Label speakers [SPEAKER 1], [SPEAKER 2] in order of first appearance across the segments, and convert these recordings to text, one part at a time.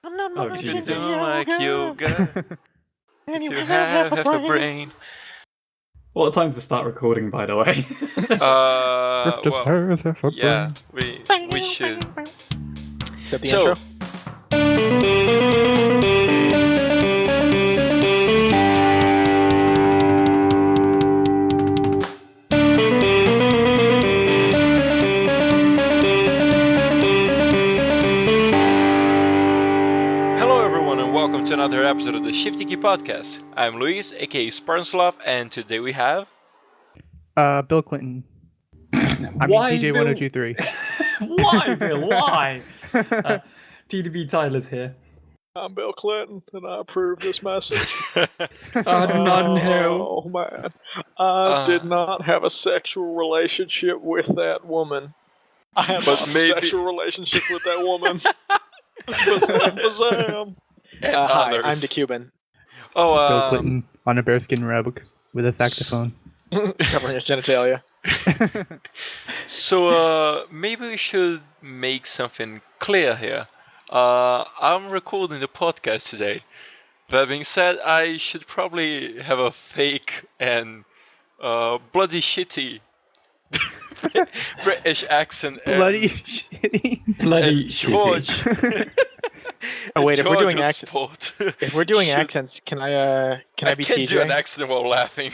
[SPEAKER 1] I'm not
[SPEAKER 2] Oh,
[SPEAKER 1] much
[SPEAKER 2] Jesus.
[SPEAKER 1] into
[SPEAKER 3] Do like yoga.
[SPEAKER 1] and
[SPEAKER 3] You have a brain.
[SPEAKER 2] What time to start recording, by the way?
[SPEAKER 3] Well, yeah, we should.
[SPEAKER 1] Is that the
[SPEAKER 3] So-
[SPEAKER 1] intro?
[SPEAKER 3] Hello, everyone, and welcome to another episode of the Shifty Key Podcast. I'm Luis, aka SpartanSloth, and today we have.
[SPEAKER 4] Bill Clinton. I mean
[SPEAKER 2] Why,
[SPEAKER 4] TJ
[SPEAKER 2] Bill?
[SPEAKER 4] 1023.
[SPEAKER 2] Why, Bill? Why? TDBTyler's here.
[SPEAKER 1] I'm Bill Clinton, and I approve this message.
[SPEAKER 2] None who.
[SPEAKER 1] Oh, man. I did not have a sexual relationship with that woman. I had
[SPEAKER 3] But
[SPEAKER 1] lots
[SPEAKER 3] maybe-
[SPEAKER 1] of sexual relationship with that woman. Bazam.
[SPEAKER 3] And
[SPEAKER 1] Hi,
[SPEAKER 3] others.
[SPEAKER 1] I'm DaCuban,
[SPEAKER 3] Oh,
[SPEAKER 4] Bill Clinton on a bearskin rug with a saxophone.
[SPEAKER 1] covering his genitalia.
[SPEAKER 3] So, maybe we should make something clear here. I'm recording the podcast today. That being said, I should probably have a fake and bloody shitty British accent. and-
[SPEAKER 4] Bloody shitty.
[SPEAKER 2] Bloody
[SPEAKER 3] and
[SPEAKER 2] shitty.
[SPEAKER 3] George.
[SPEAKER 1] Oh, wait, if we're doing
[SPEAKER 3] George on
[SPEAKER 1] accent-
[SPEAKER 3] sport.
[SPEAKER 1] If we're doing
[SPEAKER 3] Should-
[SPEAKER 1] accents, can I be
[SPEAKER 3] can't
[SPEAKER 1] TJ?
[SPEAKER 3] do an accent while laughing.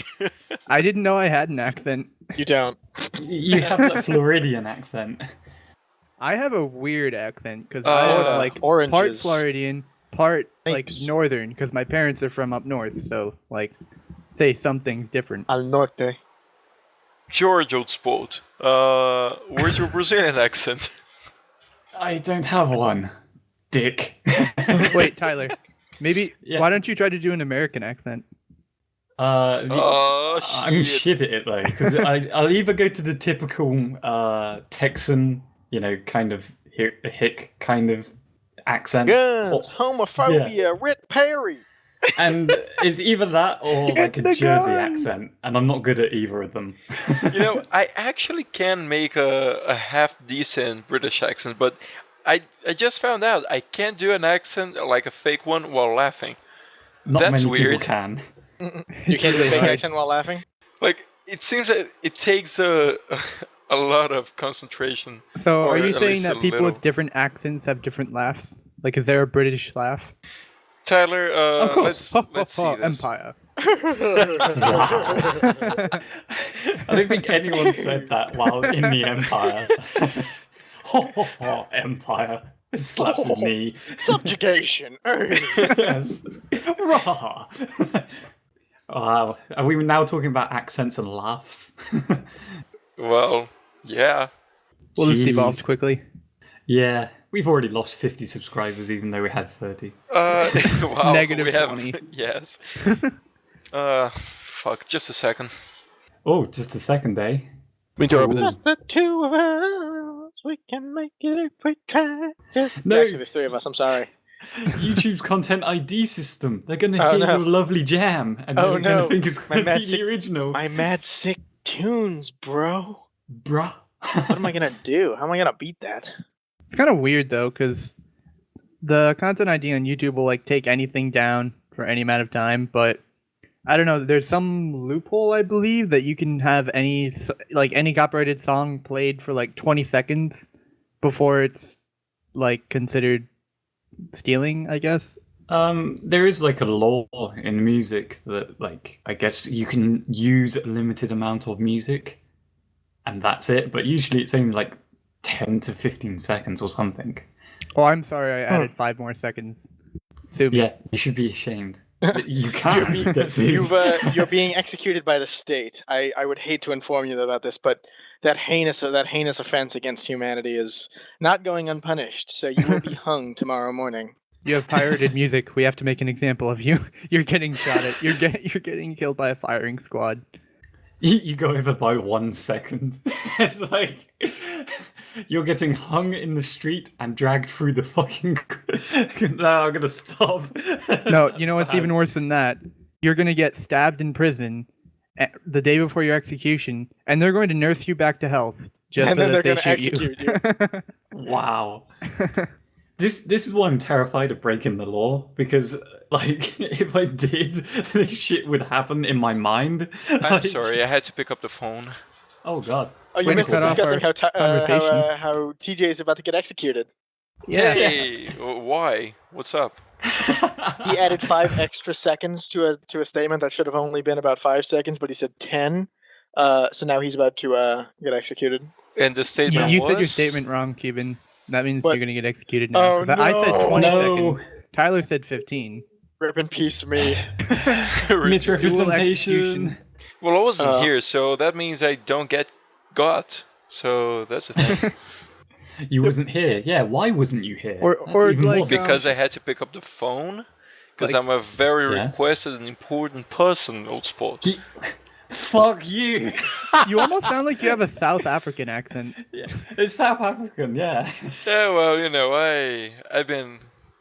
[SPEAKER 4] I didn't know I had an accent.
[SPEAKER 1] You don't.
[SPEAKER 2] You have that Floridian accent.
[SPEAKER 4] I have a weird accent because
[SPEAKER 3] Oh,
[SPEAKER 4] I have
[SPEAKER 3] yeah.
[SPEAKER 4] like
[SPEAKER 1] Oranges.
[SPEAKER 4] part Floridian, part like
[SPEAKER 1] Thanks.
[SPEAKER 4] northern because my parents are from up north. So like, say some things different.
[SPEAKER 1] Al norte.
[SPEAKER 3] George on sport. Where's your Brazilian accent?
[SPEAKER 2] I don't have one. Dick.
[SPEAKER 4] Wait, Tyler. Maybe
[SPEAKER 2] Yeah.
[SPEAKER 4] why don't you try to do an American accent?
[SPEAKER 3] Oh,
[SPEAKER 2] I'm
[SPEAKER 3] shit.
[SPEAKER 2] shit at it though, because I'll either go to the typical Texan, kind of hick kind of accent,
[SPEAKER 1] Guns, homophobia, Rick Perry.
[SPEAKER 2] and it's either that or
[SPEAKER 4] Get
[SPEAKER 2] like a
[SPEAKER 4] the
[SPEAKER 2] Jersey
[SPEAKER 4] guns!
[SPEAKER 2] accent, and I'm not good at either of them.
[SPEAKER 3] You know, I actually can make a half decent British accent, but I just found out I can't do an accent like a fake one while laughing.
[SPEAKER 2] Not
[SPEAKER 3] That's
[SPEAKER 2] many
[SPEAKER 3] weird.
[SPEAKER 2] people can.
[SPEAKER 1] You can't do a fake
[SPEAKER 4] Right.
[SPEAKER 1] accent while laughing?
[SPEAKER 3] Like it seems that it takes a lot of concentration.
[SPEAKER 4] So
[SPEAKER 3] Or
[SPEAKER 4] are you
[SPEAKER 3] at
[SPEAKER 4] saying
[SPEAKER 3] least
[SPEAKER 4] that
[SPEAKER 3] a
[SPEAKER 4] people
[SPEAKER 3] little.
[SPEAKER 4] with different accents have different laughs? Like, is there a British laugh?
[SPEAKER 3] Tyler,
[SPEAKER 2] Of course.
[SPEAKER 3] let's see this.
[SPEAKER 4] Empire.
[SPEAKER 2] I don't think anyone said that while in the Empire. Empire. It slaps his knee.
[SPEAKER 1] Subjugation.
[SPEAKER 2] Yes. Rah. Wow. Are we now talking about accents and laughs?
[SPEAKER 3] Well, yeah.
[SPEAKER 4] Well, this
[SPEAKER 2] Jeez.
[SPEAKER 4] devolved quickly.
[SPEAKER 2] Yeah. We've already lost 50 subscribers, even though we had 30.
[SPEAKER 3] Wow,
[SPEAKER 4] Negative
[SPEAKER 3] we have
[SPEAKER 4] 20.
[SPEAKER 3] yes. Fuck. Just a second.
[SPEAKER 2] Oh, just a second, eh?
[SPEAKER 3] We do
[SPEAKER 1] Just the two of us. We can make it if we try.
[SPEAKER 2] No.
[SPEAKER 1] Actually, there's three of us. I'm sorry.
[SPEAKER 2] YouTube's content ID system. They're going to
[SPEAKER 1] Oh,
[SPEAKER 2] hear
[SPEAKER 1] no.
[SPEAKER 2] your lovely jam, and
[SPEAKER 1] Oh,
[SPEAKER 2] they're
[SPEAKER 1] no.
[SPEAKER 2] going to think it's
[SPEAKER 1] My
[SPEAKER 2] going to
[SPEAKER 1] mad
[SPEAKER 2] be
[SPEAKER 1] sick-
[SPEAKER 2] the original.
[SPEAKER 1] My mad sick tunes, bro.
[SPEAKER 2] Bruh.
[SPEAKER 1] What am I gonna do? How am I gonna beat that?
[SPEAKER 4] It's kind of weird though, because the content ID on YouTube will like take anything down for any amount of time, but I don't know. There's some loophole, I believe, that you can have any copyrighted song played for like 20 seconds before it's like considered stealing, I guess.
[SPEAKER 2] There is like a law in music that, like, I guess you can use a limited amount of music, and that's it. But usually it's only like 10 to 15 seconds or something.
[SPEAKER 4] Oh, I'm sorry, I added 5 more seconds. Sue me.
[SPEAKER 2] Yeah, you should be ashamed. You can't get sued.
[SPEAKER 1] You're being executed by the state. I would hate to inform you about this, but that heinous offense against humanity is not going unpunished. So you will be hung tomorrow morning.
[SPEAKER 4] You have pirated music. We have to make an example of you. You're getting shot at. You're getting killed by a firing squad.
[SPEAKER 2] You go over by 1 second. It's like you're getting hung in the street and dragged through the fucking. No, I'm gonna stop.
[SPEAKER 4] No, you know what's even worse than that? You're gonna get stabbed in prison the day before your execution, and they're going to nurse you back to health just
[SPEAKER 1] And
[SPEAKER 4] so
[SPEAKER 1] then
[SPEAKER 4] that
[SPEAKER 1] they're
[SPEAKER 4] they
[SPEAKER 1] gonna
[SPEAKER 4] shoot
[SPEAKER 1] execute you.
[SPEAKER 2] Wow. This is why I'm terrified of breaking the law, because like if I did, this shit would happen in my mind.
[SPEAKER 3] I'm sorry, I had to pick up the phone.
[SPEAKER 2] Oh god.
[SPEAKER 1] Oh, you
[SPEAKER 4] Wait,
[SPEAKER 1] missed
[SPEAKER 4] cut off
[SPEAKER 1] discussing
[SPEAKER 4] our conversation.
[SPEAKER 1] how TJ is about to get executed.
[SPEAKER 4] Yeah.
[SPEAKER 3] Hey, why? What's up?
[SPEAKER 1] He added 5 extra seconds to a statement that should have only been about 5 seconds, but he said 10. So now he's about to get executed.
[SPEAKER 3] And the statement
[SPEAKER 4] You
[SPEAKER 3] was...
[SPEAKER 4] said your statement wrong, Cuban. That means
[SPEAKER 1] What?
[SPEAKER 4] you're going to get executed now.
[SPEAKER 1] Oh,
[SPEAKER 4] 'Cause I said 20
[SPEAKER 2] No.
[SPEAKER 4] seconds. Tyler said 15.
[SPEAKER 1] Rip in peace, me.
[SPEAKER 2] Misrepresentation.
[SPEAKER 3] Well, I wasn't here, so that means I don't get got. So that's the thing.
[SPEAKER 2] You wasn't here. Yeah, why wasn't you here?
[SPEAKER 4] Or-
[SPEAKER 2] That's
[SPEAKER 4] or,
[SPEAKER 2] even more
[SPEAKER 4] like,
[SPEAKER 3] Because I
[SPEAKER 2] suspicious.
[SPEAKER 3] had to pick up the phone. Because
[SPEAKER 4] Like-
[SPEAKER 3] I'm a very
[SPEAKER 2] Yeah.
[SPEAKER 3] requested and important person, old sport.
[SPEAKER 2] Fuck you.
[SPEAKER 4] You almost sound like you have a South African accent.
[SPEAKER 2] Yeah, it's South African. Yeah.
[SPEAKER 3] Yeah, well, I've been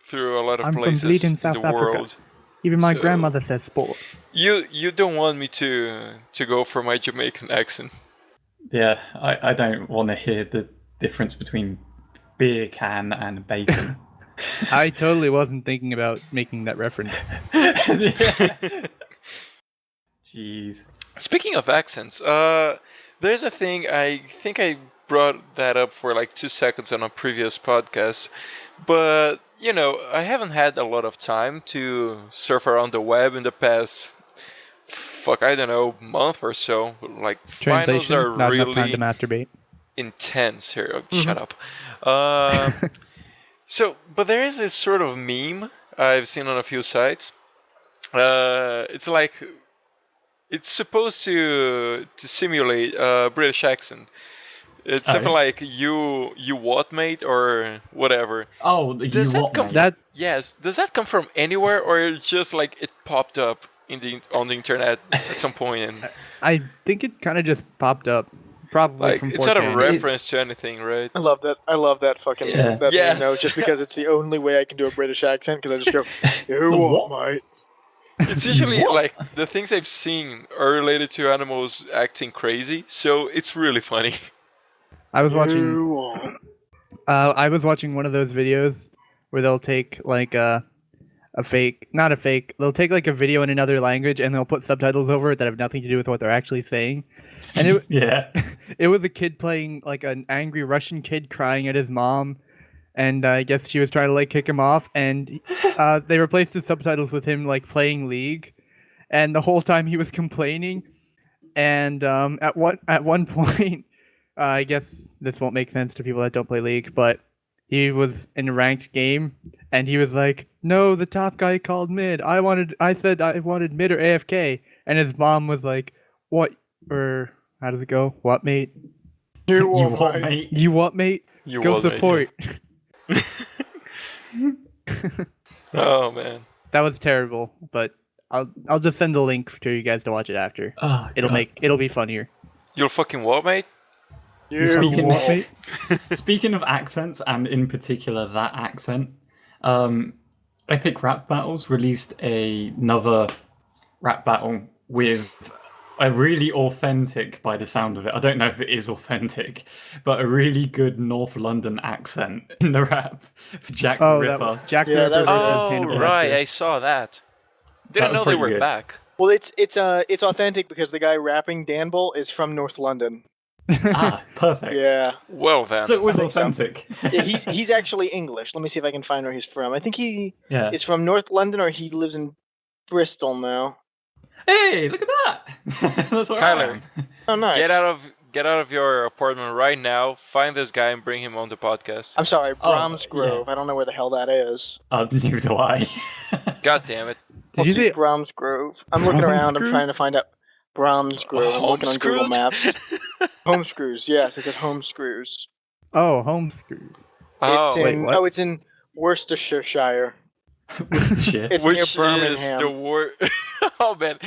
[SPEAKER 3] through a lot of
[SPEAKER 4] I'm from
[SPEAKER 3] places
[SPEAKER 4] Bleeding,
[SPEAKER 3] in
[SPEAKER 4] South
[SPEAKER 3] the
[SPEAKER 4] Africa.
[SPEAKER 3] world.
[SPEAKER 4] Even my
[SPEAKER 3] So-
[SPEAKER 4] grandmother says sport.
[SPEAKER 3] You don't want me to go for my Jamaican accent.
[SPEAKER 2] Yeah, I don't want to hear the difference between beer can and bacon.
[SPEAKER 4] I totally wasn't thinking about making that reference.
[SPEAKER 2] Jeez.
[SPEAKER 3] Speaking of accents, there's a thing, I think I brought that up for like 2 seconds on a previous podcast, but, I haven't had a lot of time to surf around the web in the past, month or so. Like, finals
[SPEAKER 4] Translation,
[SPEAKER 3] are
[SPEAKER 4] not enough time
[SPEAKER 3] really
[SPEAKER 4] to masturbate.
[SPEAKER 3] intense here. Oh, shut up. But there is this sort of meme I've seen on a few sites. It's like... It's supposed to simulate a British accent. It's something like you what, mate, or whatever.
[SPEAKER 2] Oh,
[SPEAKER 3] Does
[SPEAKER 2] you
[SPEAKER 3] that
[SPEAKER 2] what,
[SPEAKER 3] come
[SPEAKER 2] mate?
[SPEAKER 4] That
[SPEAKER 3] Yes. Does that come from anywhere, or it's just like it popped up on the internet at some point, and
[SPEAKER 4] I think it kind of just popped up, probably
[SPEAKER 3] like
[SPEAKER 4] from 4chan.
[SPEAKER 3] it's not a reference to anything, right?
[SPEAKER 1] I love that fucking
[SPEAKER 2] Yeah.
[SPEAKER 1] that
[SPEAKER 3] Yes.
[SPEAKER 1] no, just because it's the only way I can do a British accent, because I just go, you
[SPEAKER 2] What?
[SPEAKER 1] what, mate?
[SPEAKER 3] It's usually like the things I've seen are related to animals acting crazy, so it's really funny.
[SPEAKER 4] I was watching.
[SPEAKER 1] You what?
[SPEAKER 4] I was watching one of those videos where they'll take like a fake, not a fake. They'll take like a video in another language and they'll put subtitles over it that have nothing to do with what they're actually saying. And it
[SPEAKER 2] Yeah.
[SPEAKER 4] it was a kid playing like an angry Russian kid crying at his mom, and I guess she was trying to like kick him off, and they replaced the subtitles with him like playing League, and the whole time he was complaining. And at one point, I guess this won't make sense to people that don't play League, but he was in a ranked game, and he was like, "No, the top guy called mid. I said I wanted mid or AFK," and his mom was like, "What?" Or how does it go? What, mate?
[SPEAKER 1] You
[SPEAKER 2] You
[SPEAKER 1] what,
[SPEAKER 2] what,
[SPEAKER 1] mate?
[SPEAKER 2] mate?
[SPEAKER 4] You what, mate?
[SPEAKER 3] You
[SPEAKER 4] Go
[SPEAKER 3] was, mate,
[SPEAKER 4] support.
[SPEAKER 3] Oh man.
[SPEAKER 4] That was terrible, but I'll just send the link for you guys to watch it after.
[SPEAKER 2] Oh,
[SPEAKER 4] It'll be funnier.
[SPEAKER 3] You're fucking what, mate?
[SPEAKER 1] You
[SPEAKER 2] Speaking
[SPEAKER 1] what?
[SPEAKER 4] Mate?
[SPEAKER 2] Speaking of accents, and in particular that accent, Epic Rap Battles released another rap battle with a really authentic, by the sound of it, I don't know if it is authentic, but a really good North London accent in the rap for Jack the
[SPEAKER 4] Oh,
[SPEAKER 2] Ripper.
[SPEAKER 4] Jack
[SPEAKER 1] Yeah,
[SPEAKER 4] the
[SPEAKER 1] that
[SPEAKER 4] Ripper
[SPEAKER 1] was-
[SPEAKER 4] versus
[SPEAKER 3] Oh
[SPEAKER 4] Hannibal
[SPEAKER 3] right,
[SPEAKER 4] Lecter.
[SPEAKER 3] I saw that.
[SPEAKER 2] That
[SPEAKER 3] Didn't
[SPEAKER 2] was
[SPEAKER 3] know they
[SPEAKER 2] pretty
[SPEAKER 3] were
[SPEAKER 2] good.
[SPEAKER 3] back.
[SPEAKER 1] Well, it's authentic because the guy rapping Danbull is from North London.
[SPEAKER 2] Ah, perfect.
[SPEAKER 1] Yeah.
[SPEAKER 3] Well then.
[SPEAKER 2] So it was
[SPEAKER 1] I think so.
[SPEAKER 2] authentic.
[SPEAKER 1] Yeah, he's actually English. Let me see if I can find where he's from. I think he
[SPEAKER 2] Yeah.
[SPEAKER 1] is from North London, or he lives in Bristol now.
[SPEAKER 2] Hey, look at that! That's what
[SPEAKER 3] Tyler.
[SPEAKER 2] I am.
[SPEAKER 1] Oh, nice.
[SPEAKER 3] Get out of your apartment right now. Find this guy and bring him on the podcast.
[SPEAKER 1] I'm sorry,
[SPEAKER 2] Oh,
[SPEAKER 1] Bromsgrove. I don't know where the hell that is.
[SPEAKER 2] Neither do I.
[SPEAKER 3] God damn it.
[SPEAKER 4] Did you
[SPEAKER 1] Let's see,
[SPEAKER 4] say
[SPEAKER 1] Bromsgrove? I'm looking around. I'm
[SPEAKER 4] Bromsgrove?
[SPEAKER 1] trying to find out Bromsgrove. I'm looking on Google
[SPEAKER 3] Homescrewed?
[SPEAKER 1] Maps. Home Screws. Yes, it's at Home Screws.
[SPEAKER 4] home screws?
[SPEAKER 3] Oh,
[SPEAKER 4] wait, what?
[SPEAKER 1] It's in Worcestershire.
[SPEAKER 2] What's the shit?
[SPEAKER 1] It's near
[SPEAKER 3] which is
[SPEAKER 1] Birmingham.
[SPEAKER 3] the word? Oh man,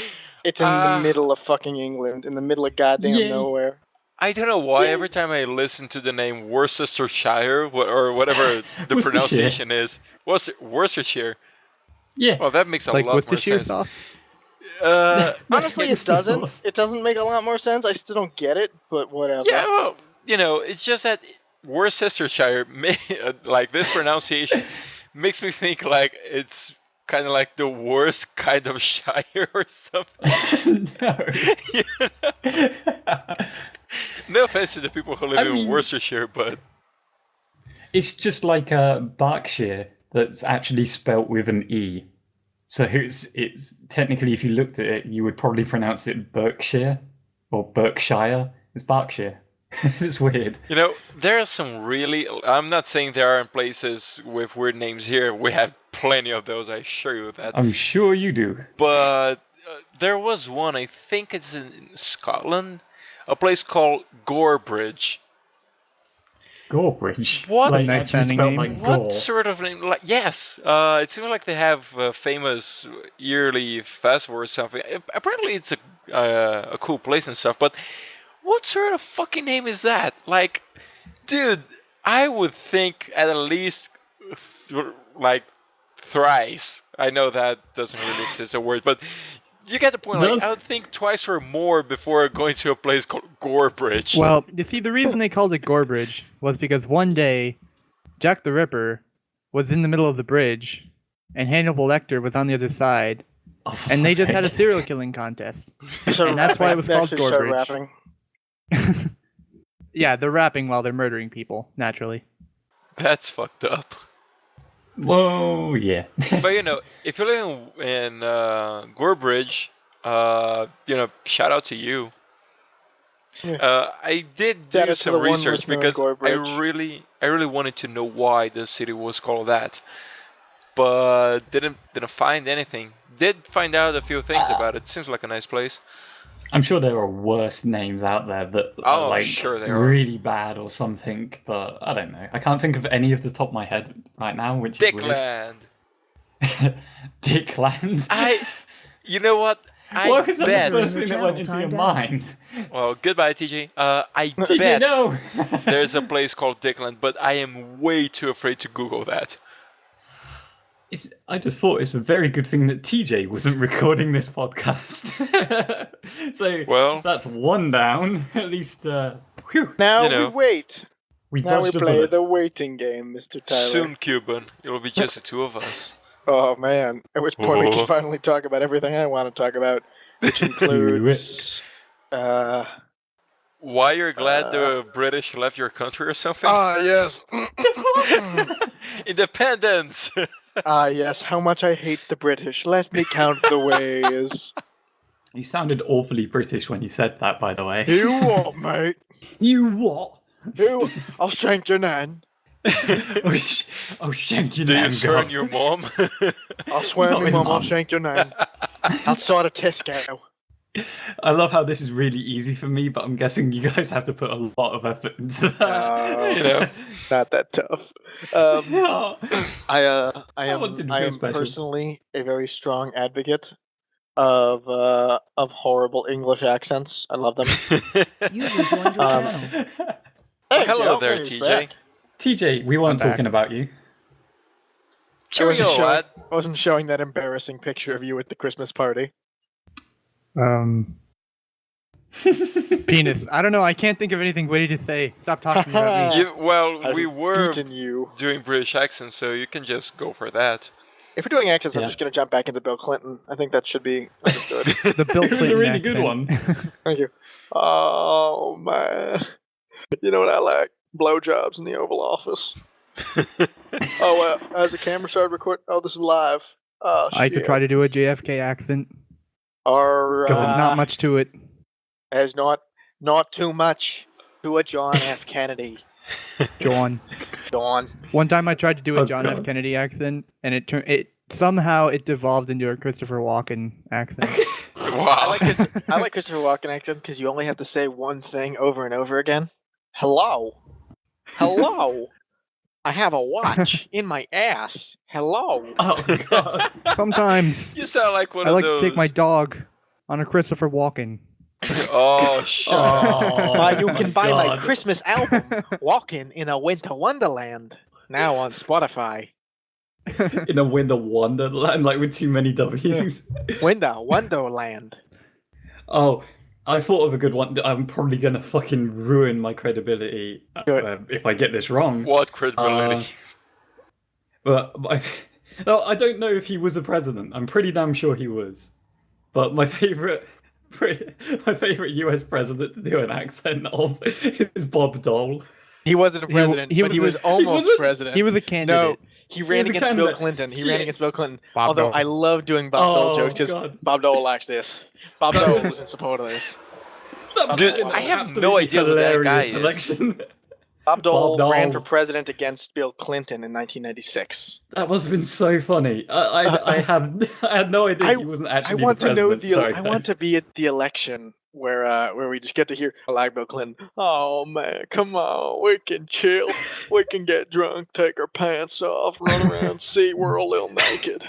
[SPEAKER 1] It's in the middle of fucking England, in the middle of goddamn
[SPEAKER 2] Yay.
[SPEAKER 1] nowhere.
[SPEAKER 3] I don't know why every time I listen to the name Worcestershire or whatever the
[SPEAKER 2] Worcestershire.
[SPEAKER 3] pronunciation is, Worcestershire.
[SPEAKER 2] Yeah.
[SPEAKER 3] Well, that makes a
[SPEAKER 4] Like
[SPEAKER 3] lot more
[SPEAKER 4] Worcestershire
[SPEAKER 3] sense.
[SPEAKER 4] sauce?
[SPEAKER 1] Honestly, it
[SPEAKER 2] Worcester
[SPEAKER 1] doesn't.
[SPEAKER 2] sauce.
[SPEAKER 1] It doesn't make a lot more sense. I still don't get it, but whatever.
[SPEAKER 3] Yeah, well, it's just that Worcestershire, like this pronunciation, makes me think like it's kind of like the worst kind of shire or something.
[SPEAKER 2] No.
[SPEAKER 3] You know? No offense to the people who live in Worcestershire, but
[SPEAKER 2] It's just like Berkshire that's actually spelt with an E. So it's technically, if you looked at it, you would probably pronounce it Berkshire or Berkshire. It's Berkshire. It's weird.
[SPEAKER 3] you know, there are some really. I'm not saying there aren't places with weird names here. We have plenty of those. I assure you that.
[SPEAKER 2] I'm sure you do.
[SPEAKER 3] But there was one. I think it's in Scotland. A place called Gorebridge.
[SPEAKER 2] Gorebridge.
[SPEAKER 3] What?
[SPEAKER 2] Like,
[SPEAKER 4] Nice
[SPEAKER 2] actually
[SPEAKER 4] sounding
[SPEAKER 2] spelled
[SPEAKER 4] name.
[SPEAKER 2] like
[SPEAKER 3] What
[SPEAKER 2] gore.
[SPEAKER 3] sort of name? Like, yes, it seems like they have a famous yearly festival or something. Apparently, it's a cool place and stuff. But what sort of fucking name is that? Like, dude, I would think at least like thrice. I know that doesn't really exist a word, but you get the point. Like, I would think twice or more before going to a place called Gorebridge.
[SPEAKER 4] Well, you see, the reason they called it Gorebridge was because one day, Jack the Ripper was in the middle of the bridge, and Hannibal Lecter was on the other side,
[SPEAKER 2] Oh,
[SPEAKER 4] and they just had a
[SPEAKER 2] fuck's
[SPEAKER 4] serial killing contest.
[SPEAKER 1] So
[SPEAKER 4] And that's why it was
[SPEAKER 1] they
[SPEAKER 4] called
[SPEAKER 1] actually start
[SPEAKER 4] Gorebridge.
[SPEAKER 1] rapping.
[SPEAKER 4] Yeah, they're rapping while they're murdering people, naturally.
[SPEAKER 3] That's fucked up.
[SPEAKER 2] sake. Whoa, yeah.
[SPEAKER 3] But you know, if you live in Gorebridge, shout out to you.
[SPEAKER 1] Yeah.
[SPEAKER 3] I did
[SPEAKER 1] Shout
[SPEAKER 3] do
[SPEAKER 1] out to
[SPEAKER 3] some
[SPEAKER 1] the one
[SPEAKER 3] research
[SPEAKER 1] listener in
[SPEAKER 3] because I
[SPEAKER 1] Gorebridge.
[SPEAKER 3] really wanted to know why the city was called that, but didn't find anything. Did find out a few things about it. Seems like a nice place.
[SPEAKER 2] I'm sure there are worse names out there that
[SPEAKER 3] Oh,
[SPEAKER 2] are like
[SPEAKER 3] sure there are.
[SPEAKER 2] really bad or something, but I don't know. I can't think of any off the top of my head right now, which is weird.
[SPEAKER 3] Dickland.
[SPEAKER 2] Dickland.
[SPEAKER 3] You know what? I
[SPEAKER 2] What was that
[SPEAKER 3] bet.
[SPEAKER 2] the first thing that went into your
[SPEAKER 5] Channel timed
[SPEAKER 2] mind?
[SPEAKER 3] Well, goodbye, TJ. I
[SPEAKER 2] Did you
[SPEAKER 3] bet
[SPEAKER 2] know?
[SPEAKER 3] there's a place called Dickland, but I am way too afraid to Google that.
[SPEAKER 2] I just thought it's a very good thing that TJ wasn't recording this podcast. So
[SPEAKER 3] Well,
[SPEAKER 2] that's one down. At least, whew,
[SPEAKER 1] Now
[SPEAKER 3] You know.
[SPEAKER 1] we wait.
[SPEAKER 2] we
[SPEAKER 1] Now we
[SPEAKER 2] dodged a
[SPEAKER 1] play
[SPEAKER 2] bullet.
[SPEAKER 1] the waiting game, Mr. Tyler.
[SPEAKER 3] soon, Cuban. It'll be just the two of us.
[SPEAKER 1] Oh man! At which point we
[SPEAKER 3] Oh.
[SPEAKER 1] can finally talk about everything I want to talk about, which includes.
[SPEAKER 3] Why you're glad the British left your country or something?
[SPEAKER 1] Yes.
[SPEAKER 3] Independence!
[SPEAKER 1] Yes. How much I hate the British. Let me count the ways.
[SPEAKER 2] He sounded awfully British when he said that, by the way.
[SPEAKER 1] You what, mate?
[SPEAKER 2] You what?
[SPEAKER 1] You? I'll shank your nan.
[SPEAKER 2] Oh, shank you
[SPEAKER 3] Do you
[SPEAKER 2] now,
[SPEAKER 3] swear on
[SPEAKER 2] Gov.
[SPEAKER 3] your mom?
[SPEAKER 1] I'll swear
[SPEAKER 2] Not
[SPEAKER 1] on
[SPEAKER 2] his
[SPEAKER 1] my mum. I'll
[SPEAKER 2] mum.
[SPEAKER 1] shank your nan. Outside of Tesco.
[SPEAKER 2] I love how this is really easy for me, but I'm guessing you guys have to put a lot of effort into that.
[SPEAKER 3] You know.
[SPEAKER 1] Not that tough. I
[SPEAKER 2] wanted to be
[SPEAKER 1] am
[SPEAKER 2] special.
[SPEAKER 1] personally a very strong advocate of horrible English accents. I love them.
[SPEAKER 5] User joined your
[SPEAKER 1] Um,
[SPEAKER 5] channel.
[SPEAKER 1] Hey,
[SPEAKER 3] Hello
[SPEAKER 1] the
[SPEAKER 3] there,
[SPEAKER 1] Alfie's
[SPEAKER 3] TJ.
[SPEAKER 1] back.
[SPEAKER 2] TJ, we weren't
[SPEAKER 4] I'm back.
[SPEAKER 2] talking about you.
[SPEAKER 3] Cheerio, lad.
[SPEAKER 1] I wasn't showing that embarrassing picture of you at the Christmas party.
[SPEAKER 4] Penis. I don't know. I can't think of anything witty to say. Stop talking about me.
[SPEAKER 3] Well,
[SPEAKER 1] I've
[SPEAKER 3] we were
[SPEAKER 1] beaten you.
[SPEAKER 3] doing British accents, so you can just go for that.
[SPEAKER 1] If we're doing accents, I'm
[SPEAKER 2] Yeah.
[SPEAKER 1] just going to jump back into Bill Clinton. I think that should be understood.
[SPEAKER 4] The Bill
[SPEAKER 2] It was a
[SPEAKER 4] Clinton
[SPEAKER 2] really good
[SPEAKER 4] accent.
[SPEAKER 2] one.
[SPEAKER 1] Thank you. Oh, man. You know what I like? Blowjobs in the Oval Office. As the camera started recording. Oh, this is live.
[SPEAKER 4] I could try to do a JFK accent.
[SPEAKER 1] Alright.
[SPEAKER 4] There's not much to it.
[SPEAKER 1] There's not too much to a John F. Kennedy.
[SPEAKER 4] John.
[SPEAKER 1] John.
[SPEAKER 4] One time I tried to do a
[SPEAKER 2] Oh,
[SPEAKER 4] John F.
[SPEAKER 2] God.
[SPEAKER 4] Kennedy accent, and it somehow devolved into a Christopher Walken accent.
[SPEAKER 3] Wow.
[SPEAKER 1] I like Christopher Walken accents because you only have to say one thing over and over again. Hello. Hello. I have a watch in my ass. Hello.
[SPEAKER 2] Oh, God.
[SPEAKER 4] Sometimes
[SPEAKER 3] You sound like one
[SPEAKER 4] I
[SPEAKER 3] of
[SPEAKER 4] like
[SPEAKER 3] those.
[SPEAKER 4] to take my dog on a Christopher Walken.
[SPEAKER 3] Oh, shut up.
[SPEAKER 2] Oh,
[SPEAKER 1] You can buy my
[SPEAKER 2] God.
[SPEAKER 1] Christmas album, Walking in a Winter Wonderland, now on Spotify.
[SPEAKER 2] In a winter wonderland, like with too many W's.
[SPEAKER 1] Winter Wonderland.
[SPEAKER 2] Oh, I thought of a good one. I'm probably gonna fucking ruin my credibility if I get this wrong.
[SPEAKER 3] What credibility?
[SPEAKER 2] No, I don't know if he was a president. I'm pretty damn sure he was. But my favorite U.S. president to do an accent of is Bob Dole.
[SPEAKER 1] He wasn't a president, but he was almost president.
[SPEAKER 4] He was a candidate.
[SPEAKER 1] No, he ran against Bill Clinton. He ran against Bill Clinton.
[SPEAKER 4] Bob
[SPEAKER 1] Although
[SPEAKER 4] Dole.
[SPEAKER 1] I love doing Bob Dole jokes because
[SPEAKER 2] God.
[SPEAKER 1] Bob Dole likes this. Bob Dole was in support of this.
[SPEAKER 3] Dude, I have no idea who that guy is.
[SPEAKER 2] Selection.
[SPEAKER 1] Bob Dole
[SPEAKER 2] Bob
[SPEAKER 1] ran
[SPEAKER 2] Dole.
[SPEAKER 1] for president against Bill Clinton in 1996.
[SPEAKER 2] That must have been so funny. I had no idea he wasn't actually
[SPEAKER 1] I want
[SPEAKER 2] the
[SPEAKER 1] to know
[SPEAKER 2] president. Sorry,
[SPEAKER 1] I want to be at the election where we just get to hear I like Bill Clinton. Oh man, come on, we can chill, we can get drunk, take our pants off, run around SeaWorld a little naked.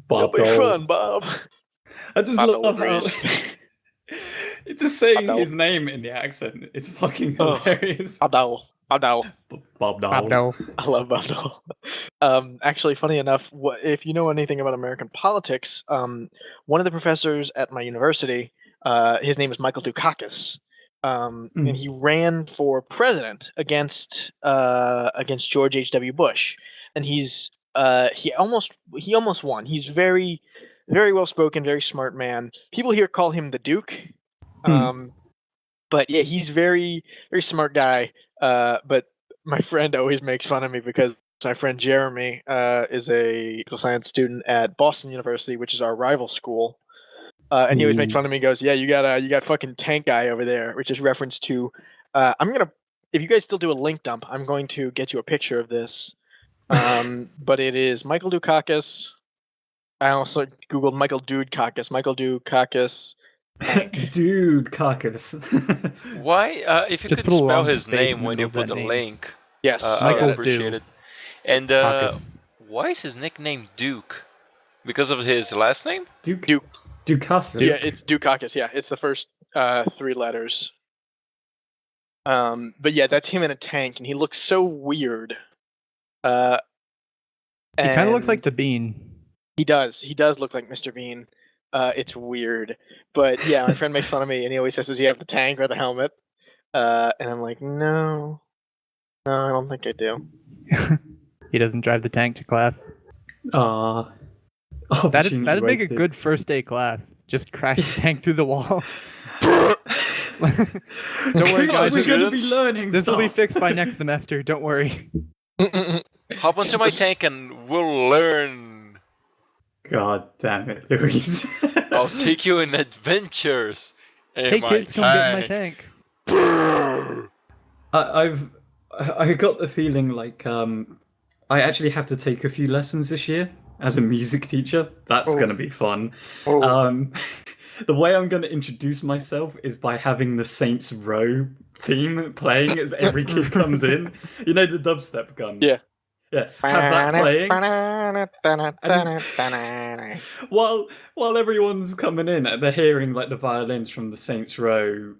[SPEAKER 2] Bob
[SPEAKER 1] It'll be
[SPEAKER 2] Dole.
[SPEAKER 1] fun, Bob.
[SPEAKER 2] I just
[SPEAKER 1] Bob Dole
[SPEAKER 2] love how
[SPEAKER 1] agrees.
[SPEAKER 2] it's just saying
[SPEAKER 1] Bob
[SPEAKER 2] his
[SPEAKER 1] Dole.
[SPEAKER 2] name in the accent. It's fucking
[SPEAKER 1] Oh.
[SPEAKER 2] hilarious.
[SPEAKER 1] Bob Dole. Bob Dole.
[SPEAKER 2] Bob Dole.
[SPEAKER 4] Bob Dole.
[SPEAKER 1] I love Bob Dole. Actually, funny enough, if you know anything about American politics, one of the professors at my university, his name is Michael Dukakis, and he ran for president against George H.W. Bush, and he almost won. He's very well spoken, very smart man. People here call him the Duke, but yeah, he's very smart guy. But my friend always makes fun of me because my friend Jeremy is a political science student at Boston University, which is our rival school. And he always makes fun of me. Goes, "Yeah, you got fucking tank guy over there," which is reference to. If you guys still do a link dump, I'm going to get you a picture of this. But it is Michael Dukakis. I also googled Michael Dukakis. Michael Dukakis.
[SPEAKER 2] Dude, carcass.
[SPEAKER 3] Why? If you
[SPEAKER 4] Just
[SPEAKER 3] could
[SPEAKER 4] put a
[SPEAKER 3] spell
[SPEAKER 4] long
[SPEAKER 3] his
[SPEAKER 4] space
[SPEAKER 3] name
[SPEAKER 4] in the
[SPEAKER 3] when you
[SPEAKER 4] middle of
[SPEAKER 3] put the
[SPEAKER 4] that name.
[SPEAKER 3] link,
[SPEAKER 1] Yes,
[SPEAKER 3] I would
[SPEAKER 4] Michael
[SPEAKER 3] appreciate
[SPEAKER 4] Du.
[SPEAKER 3] it. And
[SPEAKER 4] Caucus.
[SPEAKER 3] why is his nickname Duke? Because of his last name?
[SPEAKER 2] Dukakis.
[SPEAKER 1] Yeah, it's Dukakis. Yeah, it's the first 3 letters. But yeah, that's him in a tank, and he looks so weird.
[SPEAKER 4] He kind of looks
[SPEAKER 1] and
[SPEAKER 4] like the Bean.
[SPEAKER 1] He does. He does look like Mr. Bean. It's weird, but yeah, my friend makes fun of me, and he always says, "Does he have the tank or the helmet?" And I'm like, "No, I don't think I do."
[SPEAKER 4] He doesn't drive the tank to class. That'd make a good first day class. Just crash the tank through the wall. Don't worry, guys.
[SPEAKER 2] We're going to be learning
[SPEAKER 4] This will be
[SPEAKER 2] stuff.
[SPEAKER 4] fixed by next semester. Don't worry.
[SPEAKER 3] Hop onto my tank and we'll learn.
[SPEAKER 2] God damn it, Louise.
[SPEAKER 3] I'll take you in adventures. in
[SPEAKER 4] Hey
[SPEAKER 3] my
[SPEAKER 4] kids, come get in my
[SPEAKER 3] tank.
[SPEAKER 4] tank.
[SPEAKER 2] I got the feeling like I actually have to take a few lessons this year as a music teacher. That's going to be fun. The way I'm going to introduce myself is by having the Saints Row theme playing as every kid comes in. You know the dubstep gun?
[SPEAKER 1] Yeah.
[SPEAKER 2] Yeah, have that playing. While everyone's coming in, they're hearing like the violins from the Saints Row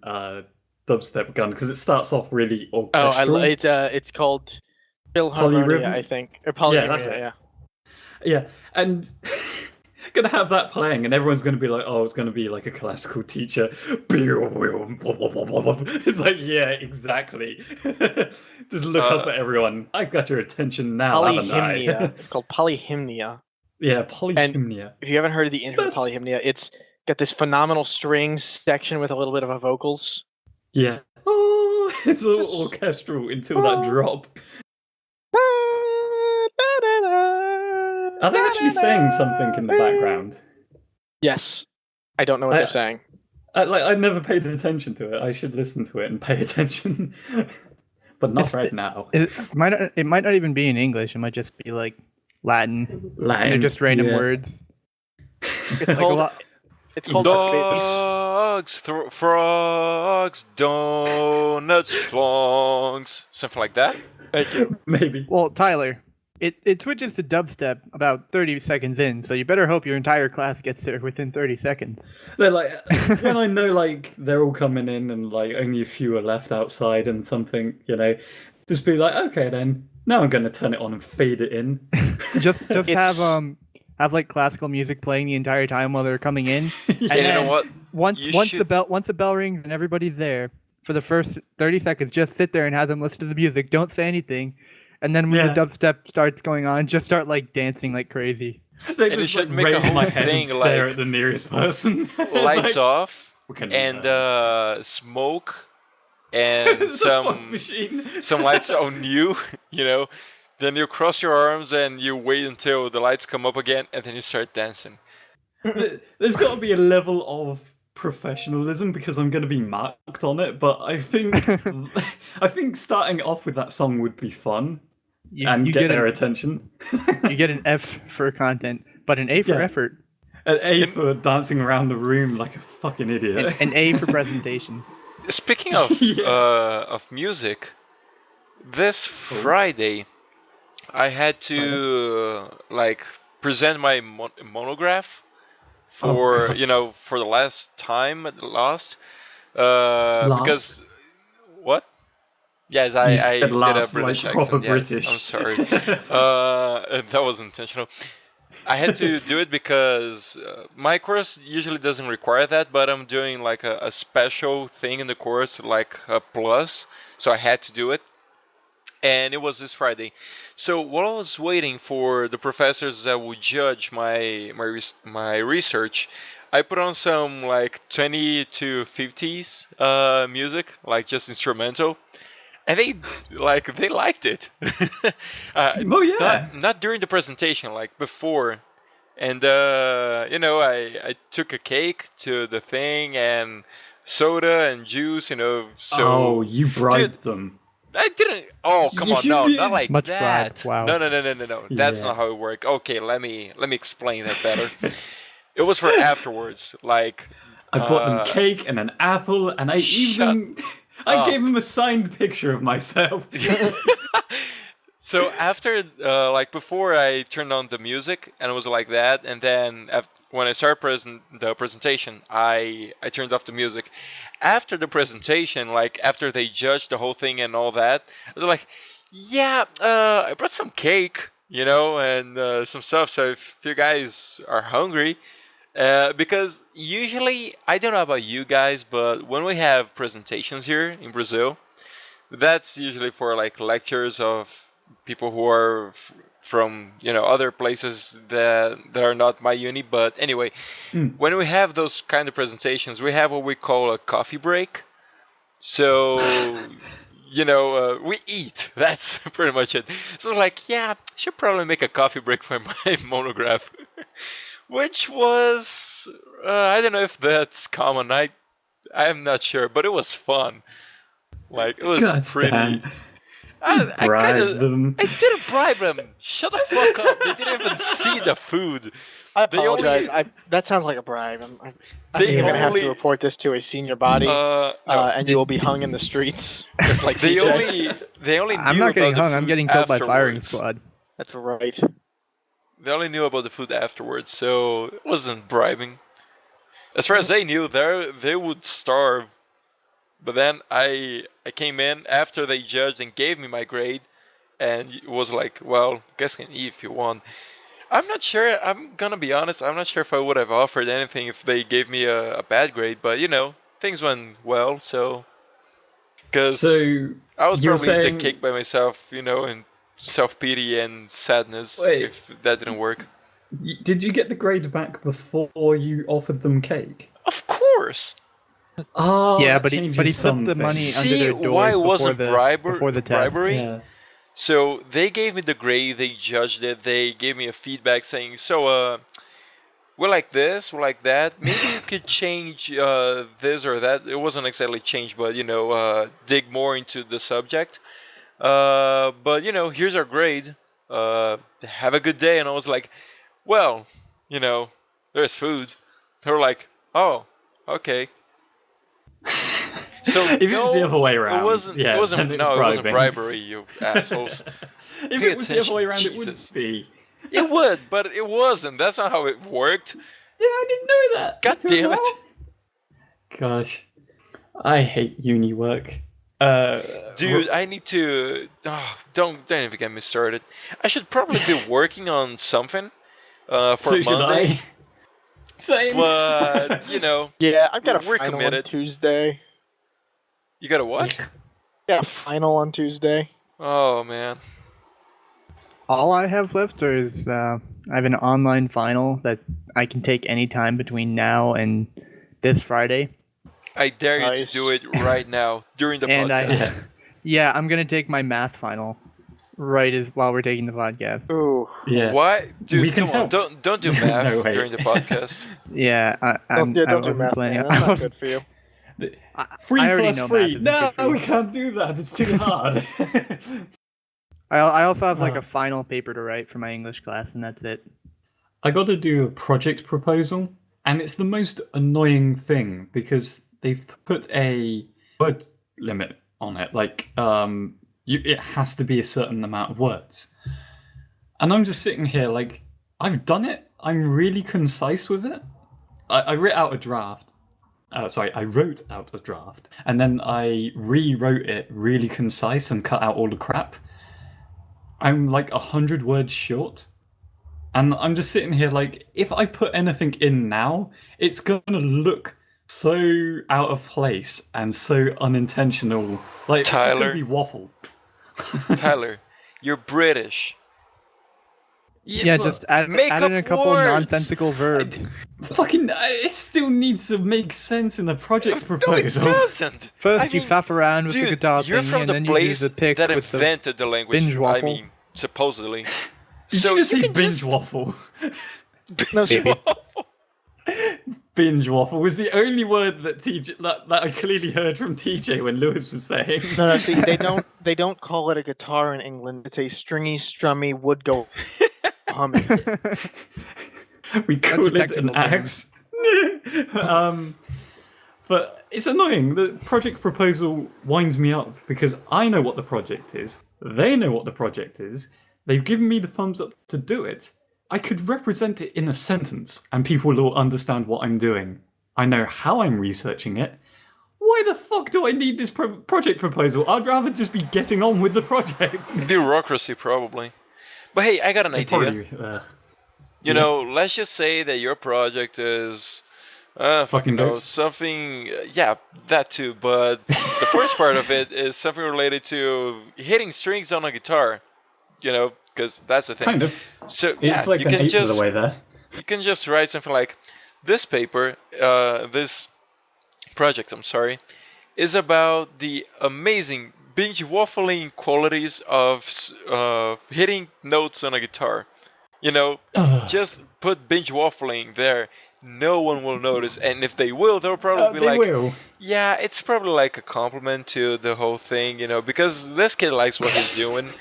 [SPEAKER 2] dubstep gun because it starts off really orchestral.
[SPEAKER 1] It's called Philharmonia,
[SPEAKER 2] Polyrhythm?
[SPEAKER 1] I think, or Polyrhythmia.
[SPEAKER 2] Yeah, that's it.
[SPEAKER 1] Yeah.
[SPEAKER 2] Yeah, and gonna have that playing, and everyone's gonna be like, "Oh, it's gonna be like a classical teacher." It's like, yeah, exactly. Just look up at everyone. I've got your attention now, haven't I?
[SPEAKER 1] Polyhymnia. It's called Polyhymnia.
[SPEAKER 2] Yeah, Polyhymnia.
[SPEAKER 1] If you haven't heard of the intro to Polyhymnia, it's got this phenomenal strings section with a little bit of a vocals.
[SPEAKER 2] Yeah. Oh, it's all orchestral until that drop. Are they actually saying something in the background?
[SPEAKER 1] Yes. I don't know what they're saying.
[SPEAKER 2] I never paid attention to it. I should listen to it and pay attention. But not right now.
[SPEAKER 4] It might not even be in English. It might just be like Latin.
[SPEAKER 2] Latin,
[SPEAKER 4] They're just random
[SPEAKER 2] yeah.
[SPEAKER 4] words.
[SPEAKER 1] It's called It's called
[SPEAKER 3] Dogs, frogs, donuts, thongs, something like that.
[SPEAKER 1] Thank you.
[SPEAKER 2] Maybe.
[SPEAKER 4] Well, Tyler, it switches to dubstep about 30 seconds in, so you better hope your entire class gets there within 30 seconds.
[SPEAKER 2] They're like, when I know like they're all coming in and like only a few are left outside and something, you know, just be like, okay then, now I'm gonna turn it on and fade it in.
[SPEAKER 4] Just have like classical music playing the entire time while they're coming in.
[SPEAKER 3] And you know what?
[SPEAKER 4] once
[SPEAKER 3] You
[SPEAKER 4] once
[SPEAKER 3] should-
[SPEAKER 4] the bell rings and everybody's there for the first 30 seconds, just sit there and have them listen to the music. Don't say anything. And then when the dubstep starts going on, just start like dancing like crazy.
[SPEAKER 2] They
[SPEAKER 3] And you
[SPEAKER 2] just
[SPEAKER 3] should
[SPEAKER 2] like
[SPEAKER 3] make a
[SPEAKER 2] raise
[SPEAKER 3] whole
[SPEAKER 2] my head and
[SPEAKER 3] thing,
[SPEAKER 2] stare
[SPEAKER 3] like,
[SPEAKER 2] at the nearest person.
[SPEAKER 3] lights off
[SPEAKER 2] we can do
[SPEAKER 3] and
[SPEAKER 2] that.
[SPEAKER 3] smoke and
[SPEAKER 2] It's a fog
[SPEAKER 3] some
[SPEAKER 2] machine.
[SPEAKER 3] some lights on you, Then you cross your arms and you wait until the lights come up again, and then you start dancing.
[SPEAKER 2] There's got to be a level of professionalism because I'm going to be marked on it. But I think starting off with that song would be fun and get their attention.
[SPEAKER 4] You get an F for content, but an A for effort.
[SPEAKER 2] An A for dancing around the room like a fucking idiot.
[SPEAKER 4] An A for presentation.
[SPEAKER 3] Speaking of music, this Friday I had to present my monograph for for the last time at last. Because what? Yes, I did a British accent. Yes,
[SPEAKER 2] British.
[SPEAKER 3] I'm sorry. That was intentional. I had to do it because my course usually doesn't require that, but I'm doing like a special thing in the course, like a plus, so I had to do it. And it was this Friday. So while I was waiting for the professors that would judge my research, I put on some like 20 to 50s music, like just instrumental. And they liked it.
[SPEAKER 2] Oh yeah.
[SPEAKER 3] Not during the presentation, like before. And I took a cake to the thing and soda and juice, So
[SPEAKER 2] you bribed them.
[SPEAKER 3] I didn't. Oh, come on, no, not like
[SPEAKER 4] Much
[SPEAKER 3] that.
[SPEAKER 4] bribe, wow.
[SPEAKER 3] No. That's not how it worked. Okay, let me explain that better. It was for afterwards. Like
[SPEAKER 2] I bought them cake and an apple, and I even gave them a signed picture of myself.
[SPEAKER 3] So after, before I turned on the music, and it was like that, and then when I started the presentation, I turned off the music. After the presentation, after they judged the whole thing and all that, I was like, yeah, I brought some cake, and some stuff, so if you guys are hungry, because usually, I don't know about you guys, but when we have presentations here in Brazil, that's usually for lectures of people who are from other places that are not my uni. But anyway, when we have those kind of presentations, we have what we call a coffee break. So we eat. That's pretty much it. So I should probably make a coffee break for my monograph, which was I don't know if that's common. I'm not sure, but it was fun. It was pretty.
[SPEAKER 2] Damn. Them.
[SPEAKER 3] I didn't bribe them. Shut the fuck up. They didn't even see the food.
[SPEAKER 1] I apologize. That sounds like a bribe. I think I'm going to have to report this to a senior body, and you will be hung in the streets, just like
[SPEAKER 3] they
[SPEAKER 1] TJ.
[SPEAKER 3] only knew
[SPEAKER 4] I'm not getting
[SPEAKER 3] about the
[SPEAKER 4] hung. I'm
[SPEAKER 3] food
[SPEAKER 4] getting killed by firing
[SPEAKER 3] afterwards.
[SPEAKER 4] squad.
[SPEAKER 1] That's right.
[SPEAKER 3] They only knew about the food afterwards, so it wasn't bribing. As far as they knew, they would starve. But then I came in after they judged and gave me my grade, and it was like, well, guess you can eat if you want. I'm not sure. I'm gonna be honest. I'm not sure if I would have offered anything if they gave me a bad grade. But things went well. So, because I would probably eat the cake by myself, in self-pity and sadness if that didn't work.
[SPEAKER 2] Did you get the grade back before you offered them cake?
[SPEAKER 3] Of course.
[SPEAKER 2] Oh,
[SPEAKER 4] yeah, but he slipped the money under their doors
[SPEAKER 3] why it wasn't
[SPEAKER 4] before the test.
[SPEAKER 3] bribery?
[SPEAKER 2] Yeah.
[SPEAKER 3] So they gave me the grade, they judged it, they gave me a feedback saying, so we like this, we like that. Maybe you could change this or that. It wasn't exactly change, but dig more into the subject. But here's our grade. Have a good day. And I was like, well, there's food. They were like, oh, okay. So
[SPEAKER 2] if it was the other way around,
[SPEAKER 3] it wasn't bribery, you assholes.
[SPEAKER 2] If it was the other way around, it wouldn't be.
[SPEAKER 3] It would, but it wasn't. That's not how it worked.
[SPEAKER 2] Yeah, I didn't know that.
[SPEAKER 3] God damn it.
[SPEAKER 2] Gosh, I hate uni work.
[SPEAKER 3] Dude, I need to. Don't even get me started. I should probably be working on something for
[SPEAKER 2] so
[SPEAKER 3] Monday.
[SPEAKER 2] Should Same.
[SPEAKER 3] But
[SPEAKER 1] Yeah, I've got a
[SPEAKER 3] We're
[SPEAKER 1] final
[SPEAKER 3] committed.
[SPEAKER 1] on Tuesday.
[SPEAKER 3] you got a what?
[SPEAKER 1] Yeah, final on Tuesday.
[SPEAKER 3] Oh man.
[SPEAKER 4] All I have left is I have an online final that I can take any time between now and this Friday.
[SPEAKER 3] I dare you
[SPEAKER 1] Nice.
[SPEAKER 3] to do it right now during the
[SPEAKER 4] And
[SPEAKER 3] podcast.
[SPEAKER 4] yeah, I'm gonna take my math final while we're taking the podcast.
[SPEAKER 1] Ooh.
[SPEAKER 2] Yeah.
[SPEAKER 3] Why, dude?
[SPEAKER 2] We can
[SPEAKER 3] Come on,
[SPEAKER 2] help.
[SPEAKER 3] don't do math
[SPEAKER 2] No way.
[SPEAKER 3] during the podcast.
[SPEAKER 4] Yeah, I
[SPEAKER 1] Don't do
[SPEAKER 4] wasn't
[SPEAKER 1] math,
[SPEAKER 4] planning.
[SPEAKER 1] man. That's not good for you.
[SPEAKER 2] 3
[SPEAKER 4] I already
[SPEAKER 2] plus
[SPEAKER 4] know
[SPEAKER 2] 3.
[SPEAKER 4] math isn't
[SPEAKER 2] No,
[SPEAKER 4] good for
[SPEAKER 2] we
[SPEAKER 4] you.
[SPEAKER 2] can't do that. It's too hard.
[SPEAKER 4] I also have like
[SPEAKER 2] Oh.
[SPEAKER 4] a final paper to write for my English class, and that's it.
[SPEAKER 2] I got to do a project proposal, and it's the most annoying thing because they've put a word limit on it. Like, it has to be a certain amount of words. And I'm just sitting here like, I've done it. I'm really concise with it. I wrote out a draft. I wrote out a draft, and then I rewrote it really concise and cut out all the crap. I'm like 100 words short. And I'm just sitting here like, if I put anything in now, it's going to look so out of place and so unintentional. Like, it's just
[SPEAKER 3] Tyler.
[SPEAKER 2] going to be waffle.
[SPEAKER 3] Tyler, you're British.
[SPEAKER 4] Yeah,
[SPEAKER 2] but
[SPEAKER 4] just add
[SPEAKER 3] make
[SPEAKER 4] in a
[SPEAKER 3] up
[SPEAKER 4] couple
[SPEAKER 3] words.
[SPEAKER 4] nonsensical verbs.
[SPEAKER 2] fucking, it still needs to make sense in the project
[SPEAKER 3] No, it
[SPEAKER 2] proposal.
[SPEAKER 3] doesn't.
[SPEAKER 4] First,
[SPEAKER 3] I
[SPEAKER 4] you
[SPEAKER 3] mean,
[SPEAKER 4] faff around with
[SPEAKER 3] Dude,
[SPEAKER 4] the guitar
[SPEAKER 3] you're
[SPEAKER 4] thingy,
[SPEAKER 3] from
[SPEAKER 4] and
[SPEAKER 3] the
[SPEAKER 4] then you do
[SPEAKER 3] place
[SPEAKER 4] the pick
[SPEAKER 3] that
[SPEAKER 4] with the
[SPEAKER 3] invented the language.
[SPEAKER 4] binge waffle.
[SPEAKER 3] I mean, supposedly.
[SPEAKER 2] Did
[SPEAKER 3] So
[SPEAKER 2] you just say
[SPEAKER 3] can
[SPEAKER 2] binge
[SPEAKER 3] just-
[SPEAKER 2] waffle?
[SPEAKER 1] No,
[SPEAKER 3] Binge waffle.
[SPEAKER 2] Binge waffle was the only word that that I clearly heard from TJ when Lewis was saying.
[SPEAKER 1] no. See, they don't call it a guitar in England. It's a stringy, strummy wood go humming.
[SPEAKER 2] We
[SPEAKER 4] That's
[SPEAKER 2] call
[SPEAKER 4] a
[SPEAKER 2] it
[SPEAKER 4] technical
[SPEAKER 2] an
[SPEAKER 4] term.
[SPEAKER 2] axe. But it's annoying. The project proposal winds me up because I know what the project is. They know what the project is. They've given me the thumbs up to do it. I could represent it in a sentence and people will understand what I'm doing. I know how I'm researching it. Why the fuck do I need this project proposal? I'd rather just be getting on with the project.
[SPEAKER 3] Bureaucracy, probably. But hey, I got an idea.
[SPEAKER 2] Probably,
[SPEAKER 3] You know, let's just say that your project is
[SPEAKER 2] Fucking
[SPEAKER 3] know,
[SPEAKER 2] goats.
[SPEAKER 3] something. Yeah, that too. But the first part of it is something related to hitting strings on a guitar. You know, because that's the thing.
[SPEAKER 2] kind of.
[SPEAKER 3] So
[SPEAKER 2] It's
[SPEAKER 3] yeah,
[SPEAKER 2] like
[SPEAKER 3] you
[SPEAKER 2] an
[SPEAKER 3] can
[SPEAKER 2] eighth
[SPEAKER 3] just
[SPEAKER 2] of the way there.
[SPEAKER 3] you can just write something like this paper. This project, I'm sorry, is about the amazing binge waffling qualities of hitting notes on a guitar. You know,
[SPEAKER 2] Ugh.
[SPEAKER 3] just put binge waffling there. No one will notice, and if they will, they'll probably be
[SPEAKER 2] They
[SPEAKER 3] like,
[SPEAKER 2] will.
[SPEAKER 3] "Yeah, it's probably like a compliment to the whole thing," you know, because this kid likes what he's doing.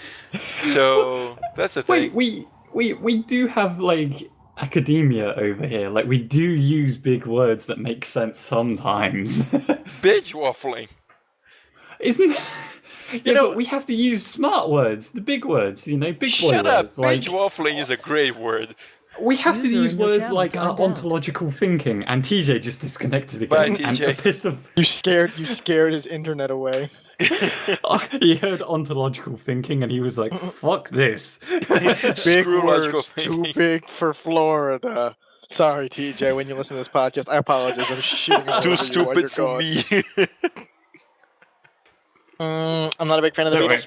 [SPEAKER 3] So that's the thing.
[SPEAKER 2] Wait, we do have like academia over here. Like we do use big words that make sense sometimes.
[SPEAKER 3] Binge waffling.
[SPEAKER 2] Isn't you
[SPEAKER 3] know-
[SPEAKER 2] know, we have to use smart words, the big words, you know, big boy
[SPEAKER 3] Shut up!
[SPEAKER 2] words. Like
[SPEAKER 3] Binge waffling is a great word.
[SPEAKER 2] we have to
[SPEAKER 5] User
[SPEAKER 2] use
[SPEAKER 5] in your
[SPEAKER 2] words
[SPEAKER 5] channel
[SPEAKER 2] like
[SPEAKER 5] timed out.
[SPEAKER 2] ontological thinking. And TJ just disconnected
[SPEAKER 3] Bye,
[SPEAKER 2] again and
[SPEAKER 3] TJ.
[SPEAKER 2] pissed off.
[SPEAKER 1] You scared his internet away.
[SPEAKER 2] He heard ontological thinking and he was like, "Fuck this."
[SPEAKER 1] Big
[SPEAKER 3] Screw logical
[SPEAKER 1] words, too
[SPEAKER 3] thinking.
[SPEAKER 1] big for Florida. Sorry, TJ, when you listen to this podcast, I apologize. I'm shitting all
[SPEAKER 3] Too
[SPEAKER 1] over you while you're
[SPEAKER 3] stupid for
[SPEAKER 1] gone.
[SPEAKER 3] me.
[SPEAKER 1] I'm not a big fan of the
[SPEAKER 2] Don't
[SPEAKER 1] Beatles.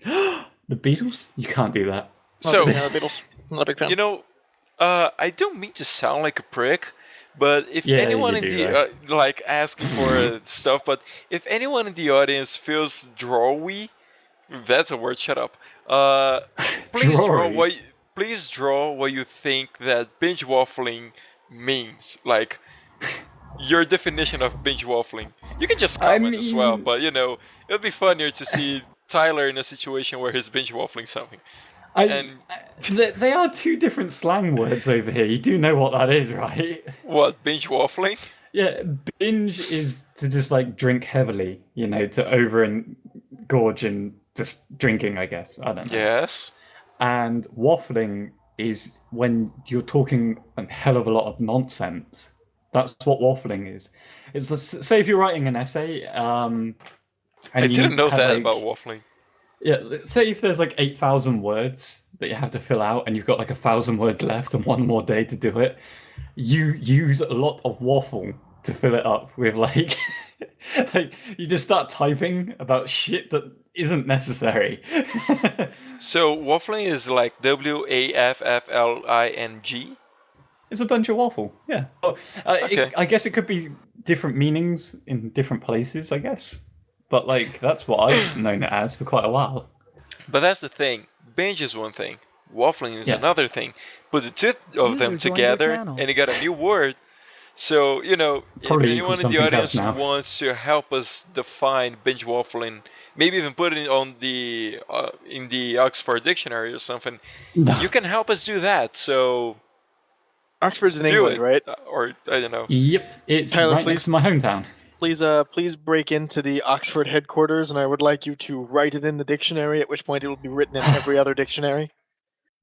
[SPEAKER 2] worry. The Beatles? You can't do that.
[SPEAKER 1] Not
[SPEAKER 3] So,
[SPEAKER 1] a big fan of the Beatles. I'm not a big fan.
[SPEAKER 3] you know, I don't mean to sound like a prick, but if
[SPEAKER 2] Yeah,
[SPEAKER 3] anyone
[SPEAKER 2] you
[SPEAKER 3] in
[SPEAKER 2] do,
[SPEAKER 3] the like asking for stuff, but if anyone in the audience feels drawy, that's a word. Shut up.
[SPEAKER 2] Drawy?
[SPEAKER 3] Please draw what you think that binge waffling means. Like your definition of binge waffling. You can just
[SPEAKER 2] I
[SPEAKER 3] comment as well,
[SPEAKER 2] mean-
[SPEAKER 3] but you know it would be funnier to see Tyler in a situation where he's binge waffling something. And-
[SPEAKER 2] They are two different slang words over here. You do know what that is, right?
[SPEAKER 3] What, binge waffling?
[SPEAKER 2] Yeah, binge is to just like drink heavily, you know, to over and gorge and just drinking, I guess. I don't know.
[SPEAKER 3] Yes.
[SPEAKER 2] And waffling is when you're talking a hell of a lot of nonsense. That's what waffling is. It's say if you're writing an essay, and
[SPEAKER 3] I
[SPEAKER 2] you
[SPEAKER 3] didn't know
[SPEAKER 2] have,
[SPEAKER 3] that
[SPEAKER 2] like-
[SPEAKER 3] about waffling.
[SPEAKER 2] Yeah, say if there's like 8,000 words, that you have to fill out, and you've got like 1,000 words left and one more day to do it, you use a lot of waffle to fill it up with like, like you just start typing about shit that isn't necessary.
[SPEAKER 3] So waffling is like WAFFLING.
[SPEAKER 2] It's a bunch of waffle, yeah. Oh,
[SPEAKER 3] Okay.
[SPEAKER 2] I guess it could be different meanings in different places, I guess. But like that's what I've known it as for quite a while.
[SPEAKER 3] But that's the thing. Binge is one thing. Waffling is
[SPEAKER 2] Yeah.
[SPEAKER 3] another thing. Put the two of
[SPEAKER 5] User
[SPEAKER 3] them
[SPEAKER 5] joined your
[SPEAKER 3] together,
[SPEAKER 5] channel.
[SPEAKER 3] and you got a new word. So,
[SPEAKER 2] Probably
[SPEAKER 3] if anyone
[SPEAKER 2] equals
[SPEAKER 3] in the
[SPEAKER 2] something
[SPEAKER 3] audience
[SPEAKER 2] else now.
[SPEAKER 3] wants to help us define binge waffling, maybe even put it on the in the Oxford Dictionary or something,
[SPEAKER 2] No.
[SPEAKER 3] you can help us do that. So
[SPEAKER 1] Oxford's in
[SPEAKER 3] do
[SPEAKER 1] England,
[SPEAKER 3] it,
[SPEAKER 1] right?
[SPEAKER 3] Or I don't know.
[SPEAKER 2] Yep, it's
[SPEAKER 1] Tyler,
[SPEAKER 2] right
[SPEAKER 1] please.
[SPEAKER 2] next to my hometown.
[SPEAKER 1] Please break into the Oxford headquarters, and I would like you to write it in the dictionary. At which point it will be written in every other dictionary,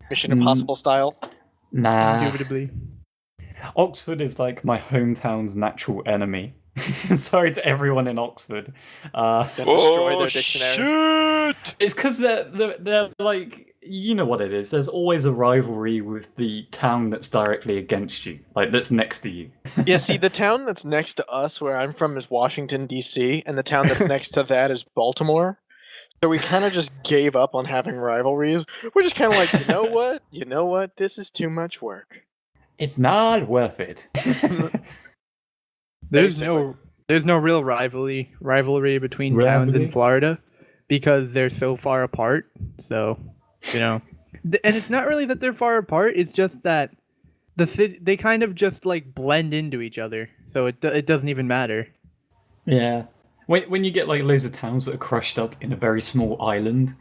[SPEAKER 1] Mission Impossible style.
[SPEAKER 2] Nah.
[SPEAKER 4] Indubitably.
[SPEAKER 2] Oxford is like my hometown's natural enemy. Sorry to everyone in Oxford.
[SPEAKER 1] Then destroy their dictionary.
[SPEAKER 3] Shit!
[SPEAKER 2] It's because they're like, you know what it is. There's always a rivalry with the town that's directly against you, like that's next to you.
[SPEAKER 1] Yeah, see, the town that's next to us, where I'm from, is Washington, D.C., and the town that's next to that is Baltimore. So we kind of just gave up on having rivalries. We're just kind of like, you know what? This is too much work.
[SPEAKER 2] It's not worth it.
[SPEAKER 4] There's no real rivalry between towns in Florida because they're so far apart. So, and it's not really that they're far apart. It's just that the city, they kind of just like blend into each other. So it doesn't even matter.
[SPEAKER 2] Yeah. When you get like loads of towns that are crushed up in a very small island,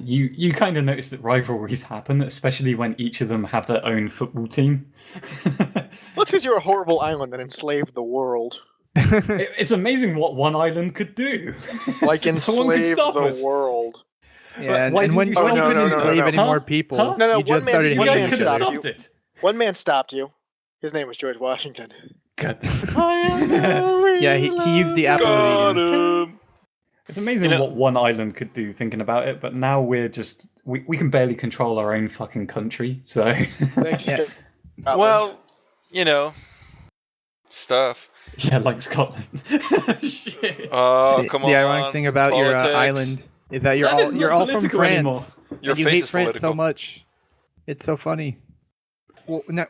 [SPEAKER 2] you kind of notice that rivalries happen, especially when each of them have their own football team.
[SPEAKER 1] Well, it's because you're a horrible island that enslaved the world.
[SPEAKER 2] It's amazing what one island could do.
[SPEAKER 1] Like
[SPEAKER 2] No one could
[SPEAKER 1] enslave
[SPEAKER 2] stop
[SPEAKER 1] the
[SPEAKER 2] us.
[SPEAKER 1] world.
[SPEAKER 4] Yeah, and,
[SPEAKER 2] why
[SPEAKER 4] and
[SPEAKER 2] didn't
[SPEAKER 4] when
[SPEAKER 2] you
[SPEAKER 4] you
[SPEAKER 2] stop
[SPEAKER 4] couldn't
[SPEAKER 1] us? No, no,
[SPEAKER 4] enslave
[SPEAKER 1] no,
[SPEAKER 4] any
[SPEAKER 2] Huh?
[SPEAKER 4] more people,
[SPEAKER 2] Huh?
[SPEAKER 1] No,
[SPEAKER 4] you
[SPEAKER 1] one
[SPEAKER 4] just
[SPEAKER 1] man-
[SPEAKER 4] started
[SPEAKER 2] You
[SPEAKER 1] one
[SPEAKER 2] guys
[SPEAKER 1] man
[SPEAKER 2] could have
[SPEAKER 1] stopped
[SPEAKER 2] stopped
[SPEAKER 1] you.
[SPEAKER 2] it.
[SPEAKER 1] One man stopped you. His name was George Washington.
[SPEAKER 2] God.
[SPEAKER 4] Yeah, he used the
[SPEAKER 3] Got
[SPEAKER 4] appellation.
[SPEAKER 3] him!
[SPEAKER 2] It's amazing what one island could do thinking about it, but now we're just we can barely control our own fucking country, so
[SPEAKER 1] Thanks,
[SPEAKER 4] Yeah.
[SPEAKER 1] Scotland.
[SPEAKER 3] Well, stuff.
[SPEAKER 2] yeah, like Scotland. Shit.
[SPEAKER 3] Oh, come on.
[SPEAKER 4] The ironic thing about your
[SPEAKER 3] Politics.
[SPEAKER 4] island is that you're
[SPEAKER 2] That is
[SPEAKER 4] all
[SPEAKER 2] not
[SPEAKER 4] you're all from
[SPEAKER 2] political
[SPEAKER 4] France.
[SPEAKER 2] anymore.
[SPEAKER 3] Your
[SPEAKER 4] And you
[SPEAKER 3] face
[SPEAKER 4] hate
[SPEAKER 3] is
[SPEAKER 4] France
[SPEAKER 3] political.
[SPEAKER 4] so much. It's so funny.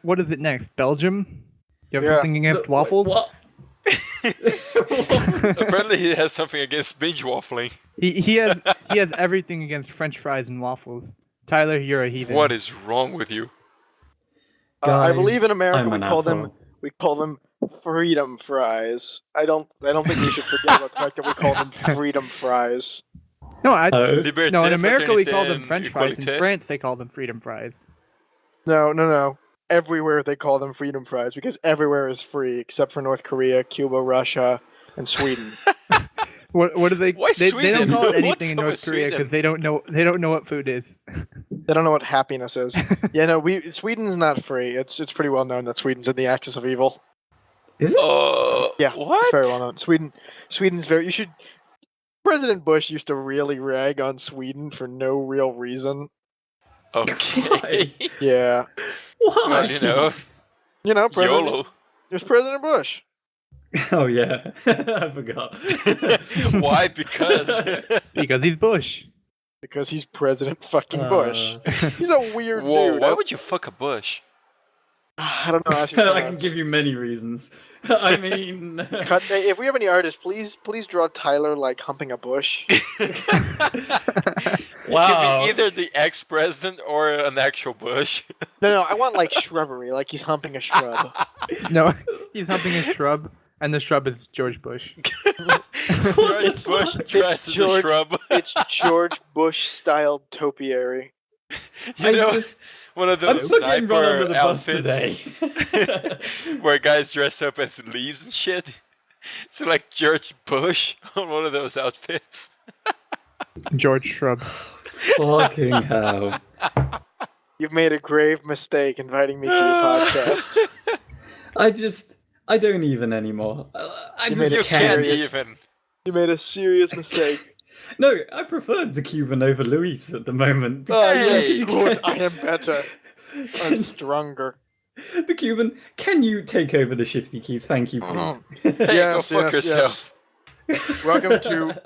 [SPEAKER 4] What is it next? Belgium? You have
[SPEAKER 1] Yeah.
[SPEAKER 4] something against waffles?
[SPEAKER 2] What?
[SPEAKER 3] Apparently, he has something against binge waffling.
[SPEAKER 4] He has everything against French fries and waffles. Tyler, you're a heathen.
[SPEAKER 3] What is wrong with you?
[SPEAKER 1] I
[SPEAKER 2] Guys,
[SPEAKER 1] believe in America
[SPEAKER 2] I'm an
[SPEAKER 1] we call them freedom fries. I don't think we should forget about the fact that we call them freedom fries.
[SPEAKER 4] No,
[SPEAKER 3] Liberté,
[SPEAKER 4] no. In America we call them
[SPEAKER 3] fraternité,
[SPEAKER 4] French fries. In
[SPEAKER 3] égalité.
[SPEAKER 4] France they call them freedom fries.
[SPEAKER 1] No. Everywhere they call them freedom fries because everywhere is free except for North Korea, Cuba, Russia, and Sweden.
[SPEAKER 4] What do they?
[SPEAKER 3] Why
[SPEAKER 4] They don't
[SPEAKER 3] Sweden?
[SPEAKER 4] call it
[SPEAKER 3] What's
[SPEAKER 4] anything in
[SPEAKER 3] up
[SPEAKER 4] North
[SPEAKER 3] with
[SPEAKER 4] Korea
[SPEAKER 3] Sweden?
[SPEAKER 4] because they don't know what food is.
[SPEAKER 1] They don't know what happiness is. Yeah, no, Sweden's not free. It's pretty well known that Sweden's in the axis of evil.
[SPEAKER 2] Is it?
[SPEAKER 1] Yeah,
[SPEAKER 3] What?
[SPEAKER 1] it's very well known. Sweden's very. You should. President Bush used to really rag on Sweden for no real reason.
[SPEAKER 3] Okay.
[SPEAKER 1] Yeah,
[SPEAKER 2] Why?
[SPEAKER 3] Well,
[SPEAKER 1] President.
[SPEAKER 3] YOLO.
[SPEAKER 1] It was President Bush.
[SPEAKER 2] Oh yeah, I forgot.
[SPEAKER 3] Why? Because.
[SPEAKER 4] Because he's Bush.
[SPEAKER 1] Because he's President fucking Bush. He's a weird
[SPEAKER 3] Whoa,
[SPEAKER 1] dude.
[SPEAKER 3] why would you fuck a bush?
[SPEAKER 1] I don't know. Ask his
[SPEAKER 2] I can
[SPEAKER 1] parents.
[SPEAKER 2] give you many reasons. I mean,
[SPEAKER 1] If we have any artists, please draw Tyler like humping a bush.
[SPEAKER 2] wow.
[SPEAKER 3] It could be either the ex-president or an actual bush.
[SPEAKER 1] No, I want like shrubbery, like he's humping a shrub.
[SPEAKER 4] No, he's humping a shrub, and the shrub is George Bush.
[SPEAKER 3] George Bush dressed as a
[SPEAKER 1] George-
[SPEAKER 3] shrub.
[SPEAKER 1] It's George Bush styled topiary.
[SPEAKER 3] You know,
[SPEAKER 2] just,
[SPEAKER 3] one of
[SPEAKER 2] I'm
[SPEAKER 3] those
[SPEAKER 2] fucking run under
[SPEAKER 3] sniper
[SPEAKER 2] the bus
[SPEAKER 3] outfits
[SPEAKER 2] today.
[SPEAKER 3] where guys dress up as leaves and shit. So like George Bush on one of those outfits.
[SPEAKER 4] George Shrub.
[SPEAKER 2] Fucking hell.
[SPEAKER 1] You've made a grave mistake inviting me to your podcast.
[SPEAKER 2] I don't even anymore. I
[SPEAKER 1] You
[SPEAKER 2] just
[SPEAKER 1] made
[SPEAKER 3] You
[SPEAKER 1] it
[SPEAKER 3] can't
[SPEAKER 1] serious.
[SPEAKER 3] even.
[SPEAKER 1] You made a serious mistake.
[SPEAKER 2] No, I prefer DaCuban over Luis at the moment.
[SPEAKER 1] Oh,
[SPEAKER 3] Hey!
[SPEAKER 1] yes, good. I am better. I'm stronger.
[SPEAKER 2] DaCuban, can you take over the Shifty Keys? Thank you, please.
[SPEAKER 3] Hey,
[SPEAKER 1] Yes,
[SPEAKER 3] go fuck
[SPEAKER 1] yes,
[SPEAKER 3] yourself.
[SPEAKER 1] yes. Welcome to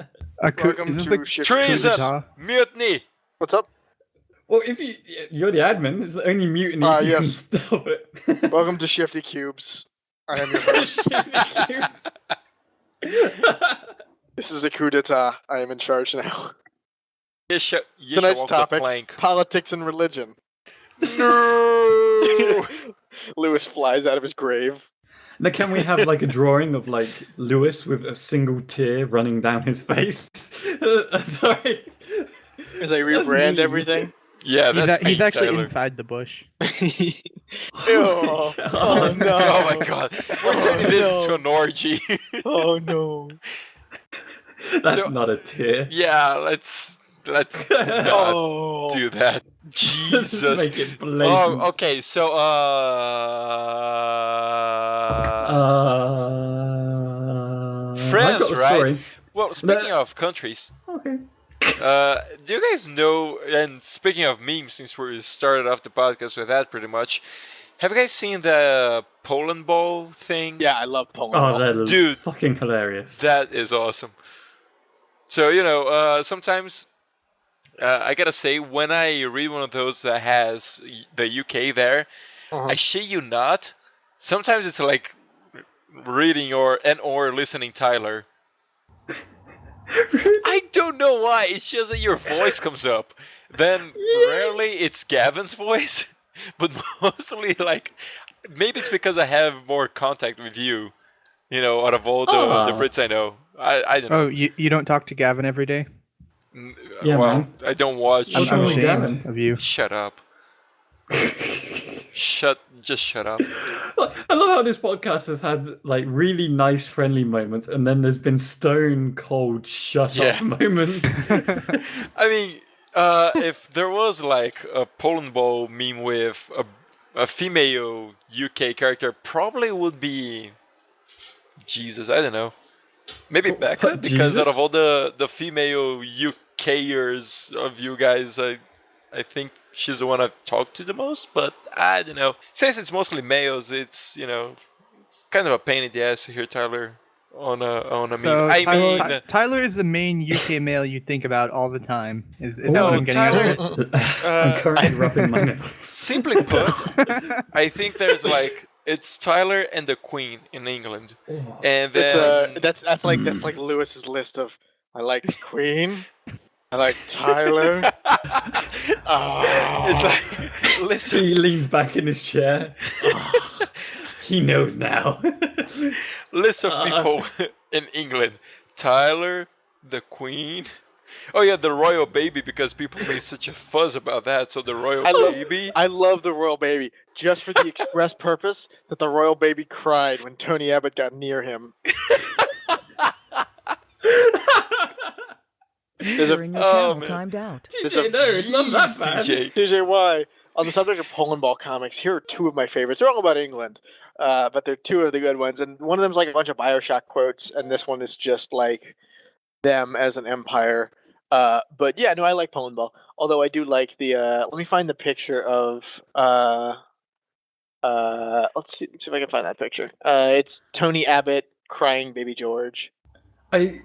[SPEAKER 4] Is this
[SPEAKER 1] Shifty
[SPEAKER 4] a
[SPEAKER 3] Treason!
[SPEAKER 4] coup
[SPEAKER 3] Mutiny!
[SPEAKER 1] What's up?
[SPEAKER 2] Well, if you're the admin, it's the only mutiny if you
[SPEAKER 1] yes.
[SPEAKER 2] can stop it.
[SPEAKER 1] Welcome to Shifty Cubes. I am your host.
[SPEAKER 2] Shifty Cubes.
[SPEAKER 1] This is a coup d'etat. I am in charge now.
[SPEAKER 3] You should
[SPEAKER 1] Tonight's
[SPEAKER 3] walk the
[SPEAKER 1] topic:
[SPEAKER 3] plank.
[SPEAKER 1] politics and religion.
[SPEAKER 3] No!
[SPEAKER 1] Lewis flies out of his grave.
[SPEAKER 2] Now, can we have like a drawing of like Lewis with a single tear running down his face? Sorry.
[SPEAKER 1] As I
[SPEAKER 2] That's
[SPEAKER 1] rebrand
[SPEAKER 2] mean.
[SPEAKER 1] everything.
[SPEAKER 3] Yeah, that's
[SPEAKER 4] He's
[SPEAKER 3] me,
[SPEAKER 4] actually
[SPEAKER 3] Tyler.
[SPEAKER 4] inside the bush.
[SPEAKER 1] Ew. Oh no.
[SPEAKER 3] Oh my god. We're turning this
[SPEAKER 1] no.
[SPEAKER 3] into an orgy.
[SPEAKER 1] Oh no.
[SPEAKER 2] That's
[SPEAKER 3] So-
[SPEAKER 2] not a tear.
[SPEAKER 3] Yeah, let's not
[SPEAKER 1] Oh.
[SPEAKER 3] do that.
[SPEAKER 2] Just
[SPEAKER 3] Jesus.
[SPEAKER 2] make it blatant.
[SPEAKER 3] Oh, okay, so
[SPEAKER 2] I've
[SPEAKER 3] France,
[SPEAKER 2] got a
[SPEAKER 3] right?
[SPEAKER 2] story.
[SPEAKER 3] Well, speaking of countries,
[SPEAKER 2] Okay.
[SPEAKER 3] do you guys know, and speaking of memes, since we started off the podcast with that pretty much, have you guys seen the Polandball thing?
[SPEAKER 1] Yeah, I love Poland.
[SPEAKER 2] Oh, they're
[SPEAKER 3] Dude.
[SPEAKER 2] fucking hilarious.
[SPEAKER 3] That is awesome. So, sometimes I gotta say, when I read one of those that has the UK there,
[SPEAKER 1] Uh-huh.
[SPEAKER 3] I shit you not, sometimes it's like reading or listening Tyler. I don't know why, it's just that your voice comes up. Then rarely it's Gavin's voice, but mostly like, maybe it's because I have more contact with you, out of all the Brits I know. I don't know.
[SPEAKER 4] Oh, you don't talk to Gavin every day?
[SPEAKER 2] Yeah,
[SPEAKER 3] well,
[SPEAKER 2] man.
[SPEAKER 3] I don't watch.
[SPEAKER 2] What's
[SPEAKER 4] I'm
[SPEAKER 2] wrong with
[SPEAKER 4] ashamed
[SPEAKER 2] Gavin?
[SPEAKER 4] of you.
[SPEAKER 3] Shut up. Just shut up.
[SPEAKER 2] I love how this podcast has had like really nice, friendly moments, and then there's been stone cold, shut
[SPEAKER 3] Yeah.
[SPEAKER 2] up moments.
[SPEAKER 3] I mean, if there was like a Polandball meme with a female UK character, probably would be Jesus. I don't know. Maybe Becca, because
[SPEAKER 2] Jesus?
[SPEAKER 3] out of all the female UKers of you guys, I think she's the one I've talked to the most. But I don't know. Since it's mostly males, it's it's kind of a pain in the ass to hear Tyler on a meme.
[SPEAKER 4] So
[SPEAKER 3] I mean,
[SPEAKER 4] Tyler is the main UK male you think about all the time. Is that
[SPEAKER 3] No,
[SPEAKER 4] what I'm getting at?
[SPEAKER 3] Tyler-
[SPEAKER 4] with this?
[SPEAKER 2] I'm currently rubbing my nose.
[SPEAKER 3] simply put, I think there's like it's Tyler and the Queen in England, and then
[SPEAKER 1] That's like Lewis's list of I like the Queen, I like Tyler.
[SPEAKER 3] it's like listen,
[SPEAKER 2] He leans back in his chair. He knows now.
[SPEAKER 3] list of people in England: Tyler, the Queen. Oh yeah, the royal baby, because people made such a fuss about that. So the royal baby.
[SPEAKER 1] I love the royal baby just for the express purpose that the royal baby cried when Tony Abbott got near him.
[SPEAKER 5] User in your
[SPEAKER 3] oh,
[SPEAKER 5] channel
[SPEAKER 3] man.
[SPEAKER 5] timed out.
[SPEAKER 2] TJ, no, it's not that bad.
[SPEAKER 3] TJ.
[SPEAKER 1] TJY. On the subject of Polandball comics, here are two of my favorites. They're all about England, but they're two of the good ones. And one of them's like a bunch of Bioshock quotes, and this one is just like them as an empire. But yeah, no, I like Polandball. Although I do like the. Let me find the picture of. Let's see if I can find that picture. It's Tony Abbott crying Baby George.
[SPEAKER 2] I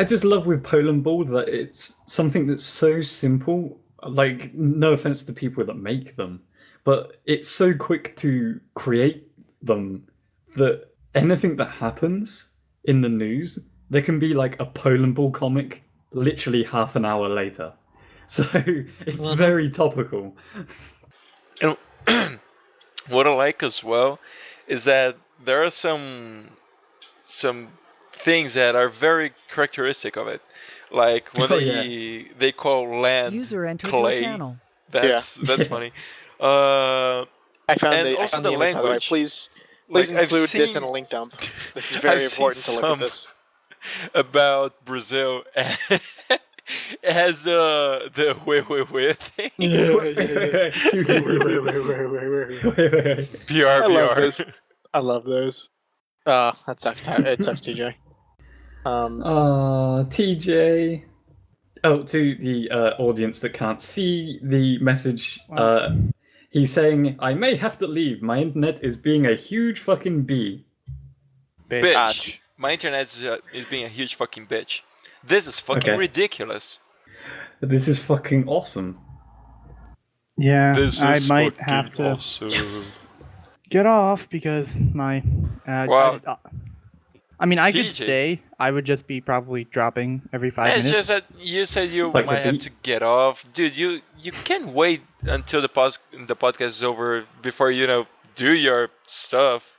[SPEAKER 2] just love with Polandball that it's something that's so simple. Like, no offense to people that make them, but it's so quick to create them that anything that happens in the news, there can be like a Polandball comic literally half an hour later. So it's very topical.
[SPEAKER 3] And what I like as well is that there are some things that are very characteristic of it. Like when they call land
[SPEAKER 5] User entered
[SPEAKER 3] clay.
[SPEAKER 5] your channel.
[SPEAKER 3] That's funny.
[SPEAKER 1] I found
[SPEAKER 3] And
[SPEAKER 1] the
[SPEAKER 3] also
[SPEAKER 1] the
[SPEAKER 3] the
[SPEAKER 1] image, by the way.
[SPEAKER 3] language.
[SPEAKER 1] Please
[SPEAKER 3] Like, I've
[SPEAKER 1] include this
[SPEAKER 3] seen-
[SPEAKER 1] in a link dump. This is very
[SPEAKER 3] I've
[SPEAKER 1] important to
[SPEAKER 3] seen
[SPEAKER 1] look at
[SPEAKER 3] some-
[SPEAKER 1] this.
[SPEAKER 3] About Brazil. It has the wait thing. PR,
[SPEAKER 1] I love
[SPEAKER 3] PR.
[SPEAKER 1] this. I love those. That sucks. It sucks, TJ.
[SPEAKER 2] TJ. Oh, to the audience that can't see the message,
[SPEAKER 4] Wow.
[SPEAKER 2] he's saying, I may have to leave. My internet is being a huge fucking bee.
[SPEAKER 3] Bitch.
[SPEAKER 1] Bitch.
[SPEAKER 3] My internet is being a huge fucking bitch. This is fucking
[SPEAKER 2] Okay.
[SPEAKER 3] ridiculous.
[SPEAKER 2] This is fucking awesome.
[SPEAKER 4] Yeah,
[SPEAKER 3] This
[SPEAKER 4] I
[SPEAKER 3] is
[SPEAKER 4] might
[SPEAKER 3] fucking
[SPEAKER 4] have to
[SPEAKER 3] awesome.
[SPEAKER 4] get off because my.
[SPEAKER 3] Well,
[SPEAKER 4] I mean, I could
[SPEAKER 3] TJ.
[SPEAKER 4] stay. I would just be probably dropping every 5
[SPEAKER 3] It's
[SPEAKER 4] minutes.
[SPEAKER 3] just that you said you
[SPEAKER 2] Like the
[SPEAKER 3] might have
[SPEAKER 2] beat?
[SPEAKER 3] to get off. Dude, you can't wait until the podcast is over before, do your stuff.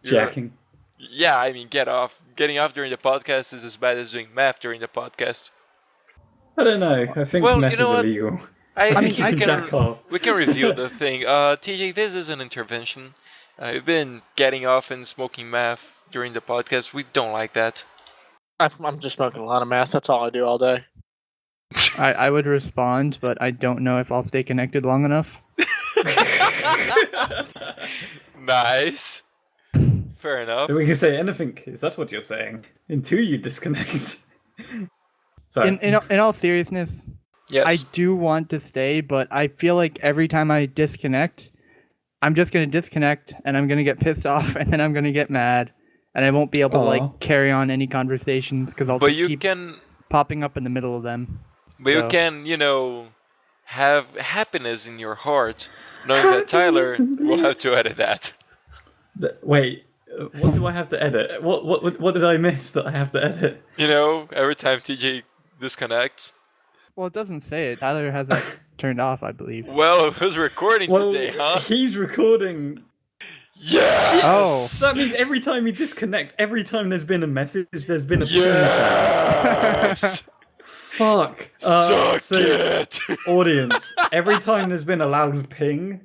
[SPEAKER 2] Jacking.
[SPEAKER 3] Yeah, I mean, get off. Getting off during the podcast is as bad as doing math during the podcast.
[SPEAKER 2] I don't know. I think
[SPEAKER 3] Well,
[SPEAKER 2] meth
[SPEAKER 3] you know
[SPEAKER 2] is
[SPEAKER 3] what?
[SPEAKER 2] illegal.
[SPEAKER 3] I
[SPEAKER 2] think
[SPEAKER 3] think
[SPEAKER 2] you
[SPEAKER 3] we
[SPEAKER 2] can jack off.
[SPEAKER 3] We can review the thing. TJ, this is an intervention. You've been getting off and smoking meth during the podcast. We don't like that.
[SPEAKER 1] I'm just smoking a lot of meth. That's all I do all day.
[SPEAKER 4] I would respond, but I don't know if I'll stay connected long enough.
[SPEAKER 3] Nice. Fair enough.
[SPEAKER 2] So we can say anything. Is that what you're saying? Until you disconnect. Sorry.
[SPEAKER 4] In all seriousness,
[SPEAKER 3] Yes.
[SPEAKER 4] I do want to stay, but I feel like every time I disconnect, I'm just gonna disconnect and I'm gonna get pissed off and then I'm gonna get mad and I won't be able to
[SPEAKER 2] Aw.
[SPEAKER 4] like carry on any conversations because I'll
[SPEAKER 3] But
[SPEAKER 4] just
[SPEAKER 3] you
[SPEAKER 4] keep
[SPEAKER 3] can,
[SPEAKER 4] popping up in the middle of them.
[SPEAKER 3] but you
[SPEAKER 4] So-
[SPEAKER 3] can, have happiness in your heart, knowing that Tyler
[SPEAKER 2] Happiness and
[SPEAKER 3] will have
[SPEAKER 2] bliss.
[SPEAKER 3] to edit that.
[SPEAKER 2] Wait. What do I have to edit? What did I miss that I have to edit?
[SPEAKER 3] Every time TJ disconnects.
[SPEAKER 4] Well, it doesn't say it. Tyler has that turned off, I believe.
[SPEAKER 3] Well, who's recording
[SPEAKER 2] Well,
[SPEAKER 3] today, huh?
[SPEAKER 2] he's recording.
[SPEAKER 3] Yeah.
[SPEAKER 4] Oh.
[SPEAKER 2] That means every time he disconnects, every time there's been a message, there's been a ping sound.
[SPEAKER 3] Yes.
[SPEAKER 2] Fuck.
[SPEAKER 3] Suck
[SPEAKER 2] So,
[SPEAKER 3] it.
[SPEAKER 2] audience, every time there's been a loud ping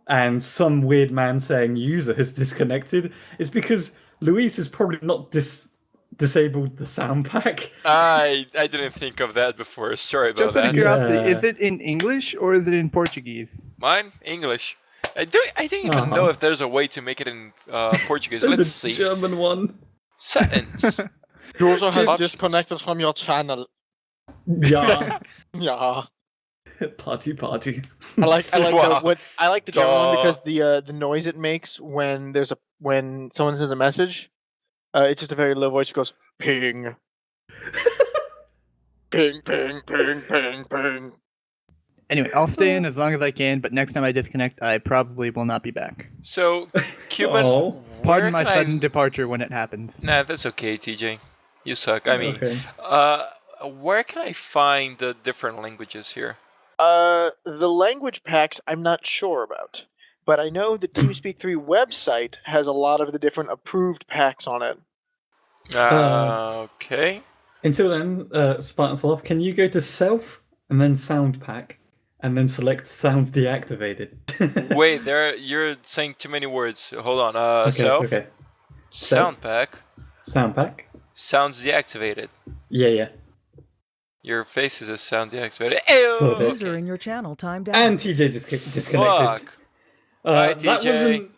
[SPEAKER 2] and some weird man saying user has disconnected, it's because Luis has probably not disabled the sound pack.
[SPEAKER 3] I didn't think of that before. Sorry about
[SPEAKER 4] Just out of
[SPEAKER 3] that.
[SPEAKER 4] curiosity,
[SPEAKER 2] Yeah.
[SPEAKER 4] is it in English or is it in Portuguese?
[SPEAKER 3] Mine English. I don't even know if there's a way to make it in Portuguese.
[SPEAKER 2] There's
[SPEAKER 3] Let's
[SPEAKER 2] a
[SPEAKER 3] see.
[SPEAKER 2] German one.
[SPEAKER 3] Settings.
[SPEAKER 1] User has
[SPEAKER 3] Options.
[SPEAKER 1] disconnected from your channel.
[SPEAKER 2] Yeah.
[SPEAKER 1] Yeah.
[SPEAKER 2] Party.
[SPEAKER 1] I like
[SPEAKER 3] Wow.
[SPEAKER 1] the German one
[SPEAKER 3] Duh.
[SPEAKER 1] because the noise it makes when someone sends a message, it's just a very low voice. It goes ping, ping, ping, ping, ping, ping.
[SPEAKER 4] Anyway, I'll stay in as long as I can, but next time I disconnect, I probably will not be back.
[SPEAKER 3] So, Cuban,
[SPEAKER 2] Oh.
[SPEAKER 4] Pardon my
[SPEAKER 3] where can
[SPEAKER 4] sudden departure when it happens.
[SPEAKER 3] Nah, that's okay, TJ. You suck. I mean,
[SPEAKER 2] Okay.
[SPEAKER 3] where can I find the different languages here?
[SPEAKER 1] The language packs I'm not sure about, but I know the TeamSpeak 3 website has a lot of the different approved packs on it.
[SPEAKER 3] Okay.
[SPEAKER 2] Until then, SpartanSloth, can you go to self and then sound pack and then select sounds deactivated?
[SPEAKER 3] Wait, you're saying too many words. Hold on.
[SPEAKER 2] Okay,
[SPEAKER 3] Self,
[SPEAKER 2] okay.
[SPEAKER 3] sound pack,
[SPEAKER 2] Sound pack?
[SPEAKER 3] sounds deactivated.
[SPEAKER 2] Yeah.
[SPEAKER 3] Your face is a sound deactivated. Ew!
[SPEAKER 2] So that-
[SPEAKER 5] User in your channel timed out.
[SPEAKER 2] And TJ just disconnected.
[SPEAKER 3] Fuck. Hi,
[SPEAKER 2] That
[SPEAKER 3] TJ.
[SPEAKER 2] wasn't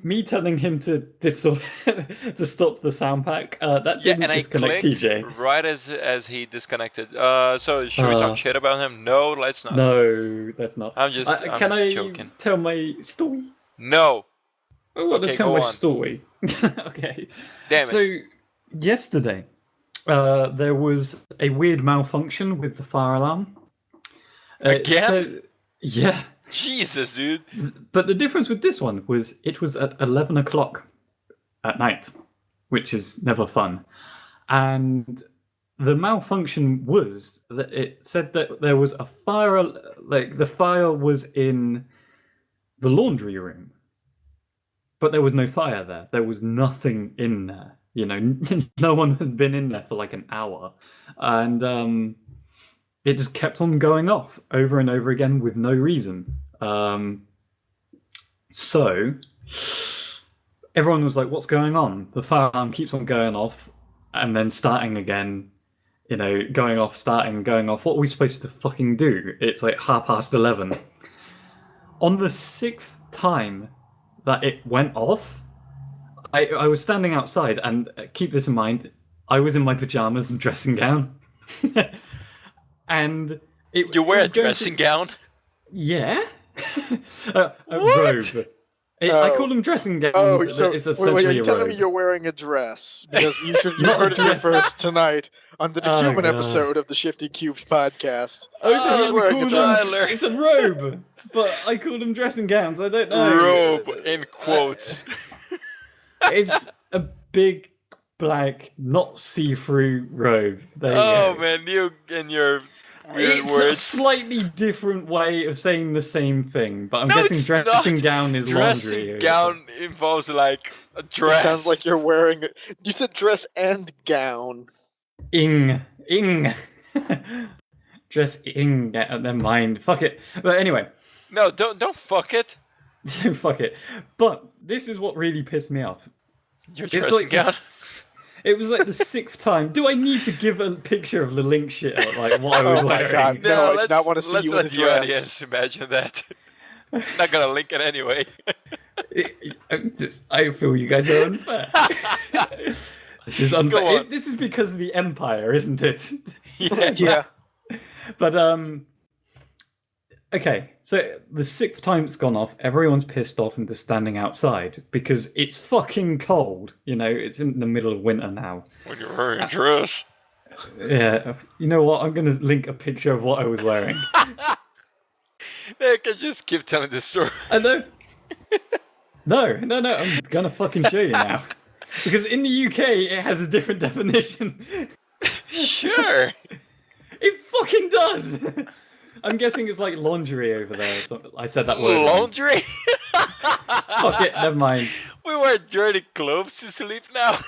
[SPEAKER 2] me telling him to to stop the sound pack. That
[SPEAKER 3] Yeah,
[SPEAKER 2] didn't
[SPEAKER 3] and I
[SPEAKER 2] disconnect
[SPEAKER 3] clicked
[SPEAKER 2] TJ.
[SPEAKER 3] right as he disconnected. So should we talk shit about him? No, let's not.
[SPEAKER 2] No, that's not.
[SPEAKER 3] I'm just. I'm
[SPEAKER 2] Can I
[SPEAKER 3] joking.
[SPEAKER 2] tell my story?
[SPEAKER 3] No.
[SPEAKER 2] I want
[SPEAKER 3] Okay,
[SPEAKER 2] to tell
[SPEAKER 3] go
[SPEAKER 2] my
[SPEAKER 3] on.
[SPEAKER 2] story. Okay.
[SPEAKER 3] Damn it.
[SPEAKER 2] So yesterday, there was a weird malfunction with the fire alarm.
[SPEAKER 3] Again?
[SPEAKER 2] Yeah.
[SPEAKER 3] Jesus, dude.
[SPEAKER 2] But the difference with this one was it was at 11 o'clock at night, which is never fun. And the malfunction was that it said that there was a fire, like the fire was in the laundry room, but there was no fire there. There was nothing in there. No one had been in there for like an hour. And it just kept on going off over and over again with no reason. So everyone was like, what's going on? The fire alarm keeps on going off and then starting again, going off, starting, going off. What are we supposed to fucking do? It's like 11:30. On the 6th time that it went off, I was standing outside, and keep this in mind, I was in my pajamas and dressing gown. and
[SPEAKER 3] You wear a dressing gown?
[SPEAKER 2] Yeah. A robe. I call them dressing gowns.
[SPEAKER 1] Oh, so
[SPEAKER 2] it's essentially
[SPEAKER 1] are you
[SPEAKER 2] a
[SPEAKER 1] telling
[SPEAKER 2] robe.
[SPEAKER 1] me you're wearing a dress? Because you heard it here first tonight on the DaCuban episode of the Shifty Key Podcast.
[SPEAKER 2] He's
[SPEAKER 1] wearing a dress.
[SPEAKER 2] It's a robe, but I call them dressing gowns. I don't know.
[SPEAKER 3] Robe, in quotes.
[SPEAKER 2] It's a big, black, not see-through robe. There you
[SPEAKER 3] Oh,
[SPEAKER 2] go.
[SPEAKER 3] man, you and your weird
[SPEAKER 2] It's
[SPEAKER 3] words.
[SPEAKER 2] a slightly different way of saying the same thing, but I'm
[SPEAKER 3] No,
[SPEAKER 2] guessing
[SPEAKER 3] it's
[SPEAKER 2] dressing
[SPEAKER 3] not.
[SPEAKER 2] gown is laundry.
[SPEAKER 3] Dressing gown involves, like, a dress.
[SPEAKER 1] It sounds like you're wearing... You said dress and gown.
[SPEAKER 2] Ing. Dress-ing. Never mind. Fuck it. But anyway.
[SPEAKER 3] No, don't fuck it.
[SPEAKER 2] Fuck it. But this is what really pissed me off.
[SPEAKER 3] Your
[SPEAKER 2] It's
[SPEAKER 3] dressing
[SPEAKER 2] like
[SPEAKER 3] gown.
[SPEAKER 2] it was like the 6th time. Do I need to give a picture of the link shit? Like what I was
[SPEAKER 1] Oh my
[SPEAKER 2] wearing?
[SPEAKER 1] God. No, I do not want to see
[SPEAKER 3] let's
[SPEAKER 1] you in a
[SPEAKER 3] let the
[SPEAKER 1] dress.
[SPEAKER 3] audience imagine that. Not gonna link it anyway.
[SPEAKER 2] I feel you guys are unfair. This is unfair.
[SPEAKER 3] Go on.
[SPEAKER 2] This is because of the Empire, isn't it?
[SPEAKER 1] Yeah.
[SPEAKER 2] But okay, so the 6th time it's gone off, everyone's pissed off and just standing outside because it's fucking cold. You know, it's in the middle of winter now.
[SPEAKER 3] When you're wearing a dress.
[SPEAKER 2] Yeah, you know what? I'm gonna link a picture of what I was wearing.
[SPEAKER 3] They can just keep telling the story.
[SPEAKER 2] I know. No, I'm gonna fucking show you now. Because in the UK, it has a different definition.
[SPEAKER 3] Sure.
[SPEAKER 2] It fucking does! I'm guessing it's like lingerie over there. So I said that word. wrong.
[SPEAKER 3] Laundry?
[SPEAKER 2] Fuck it, never mind.
[SPEAKER 3] We wear dirty clothes to sleep now.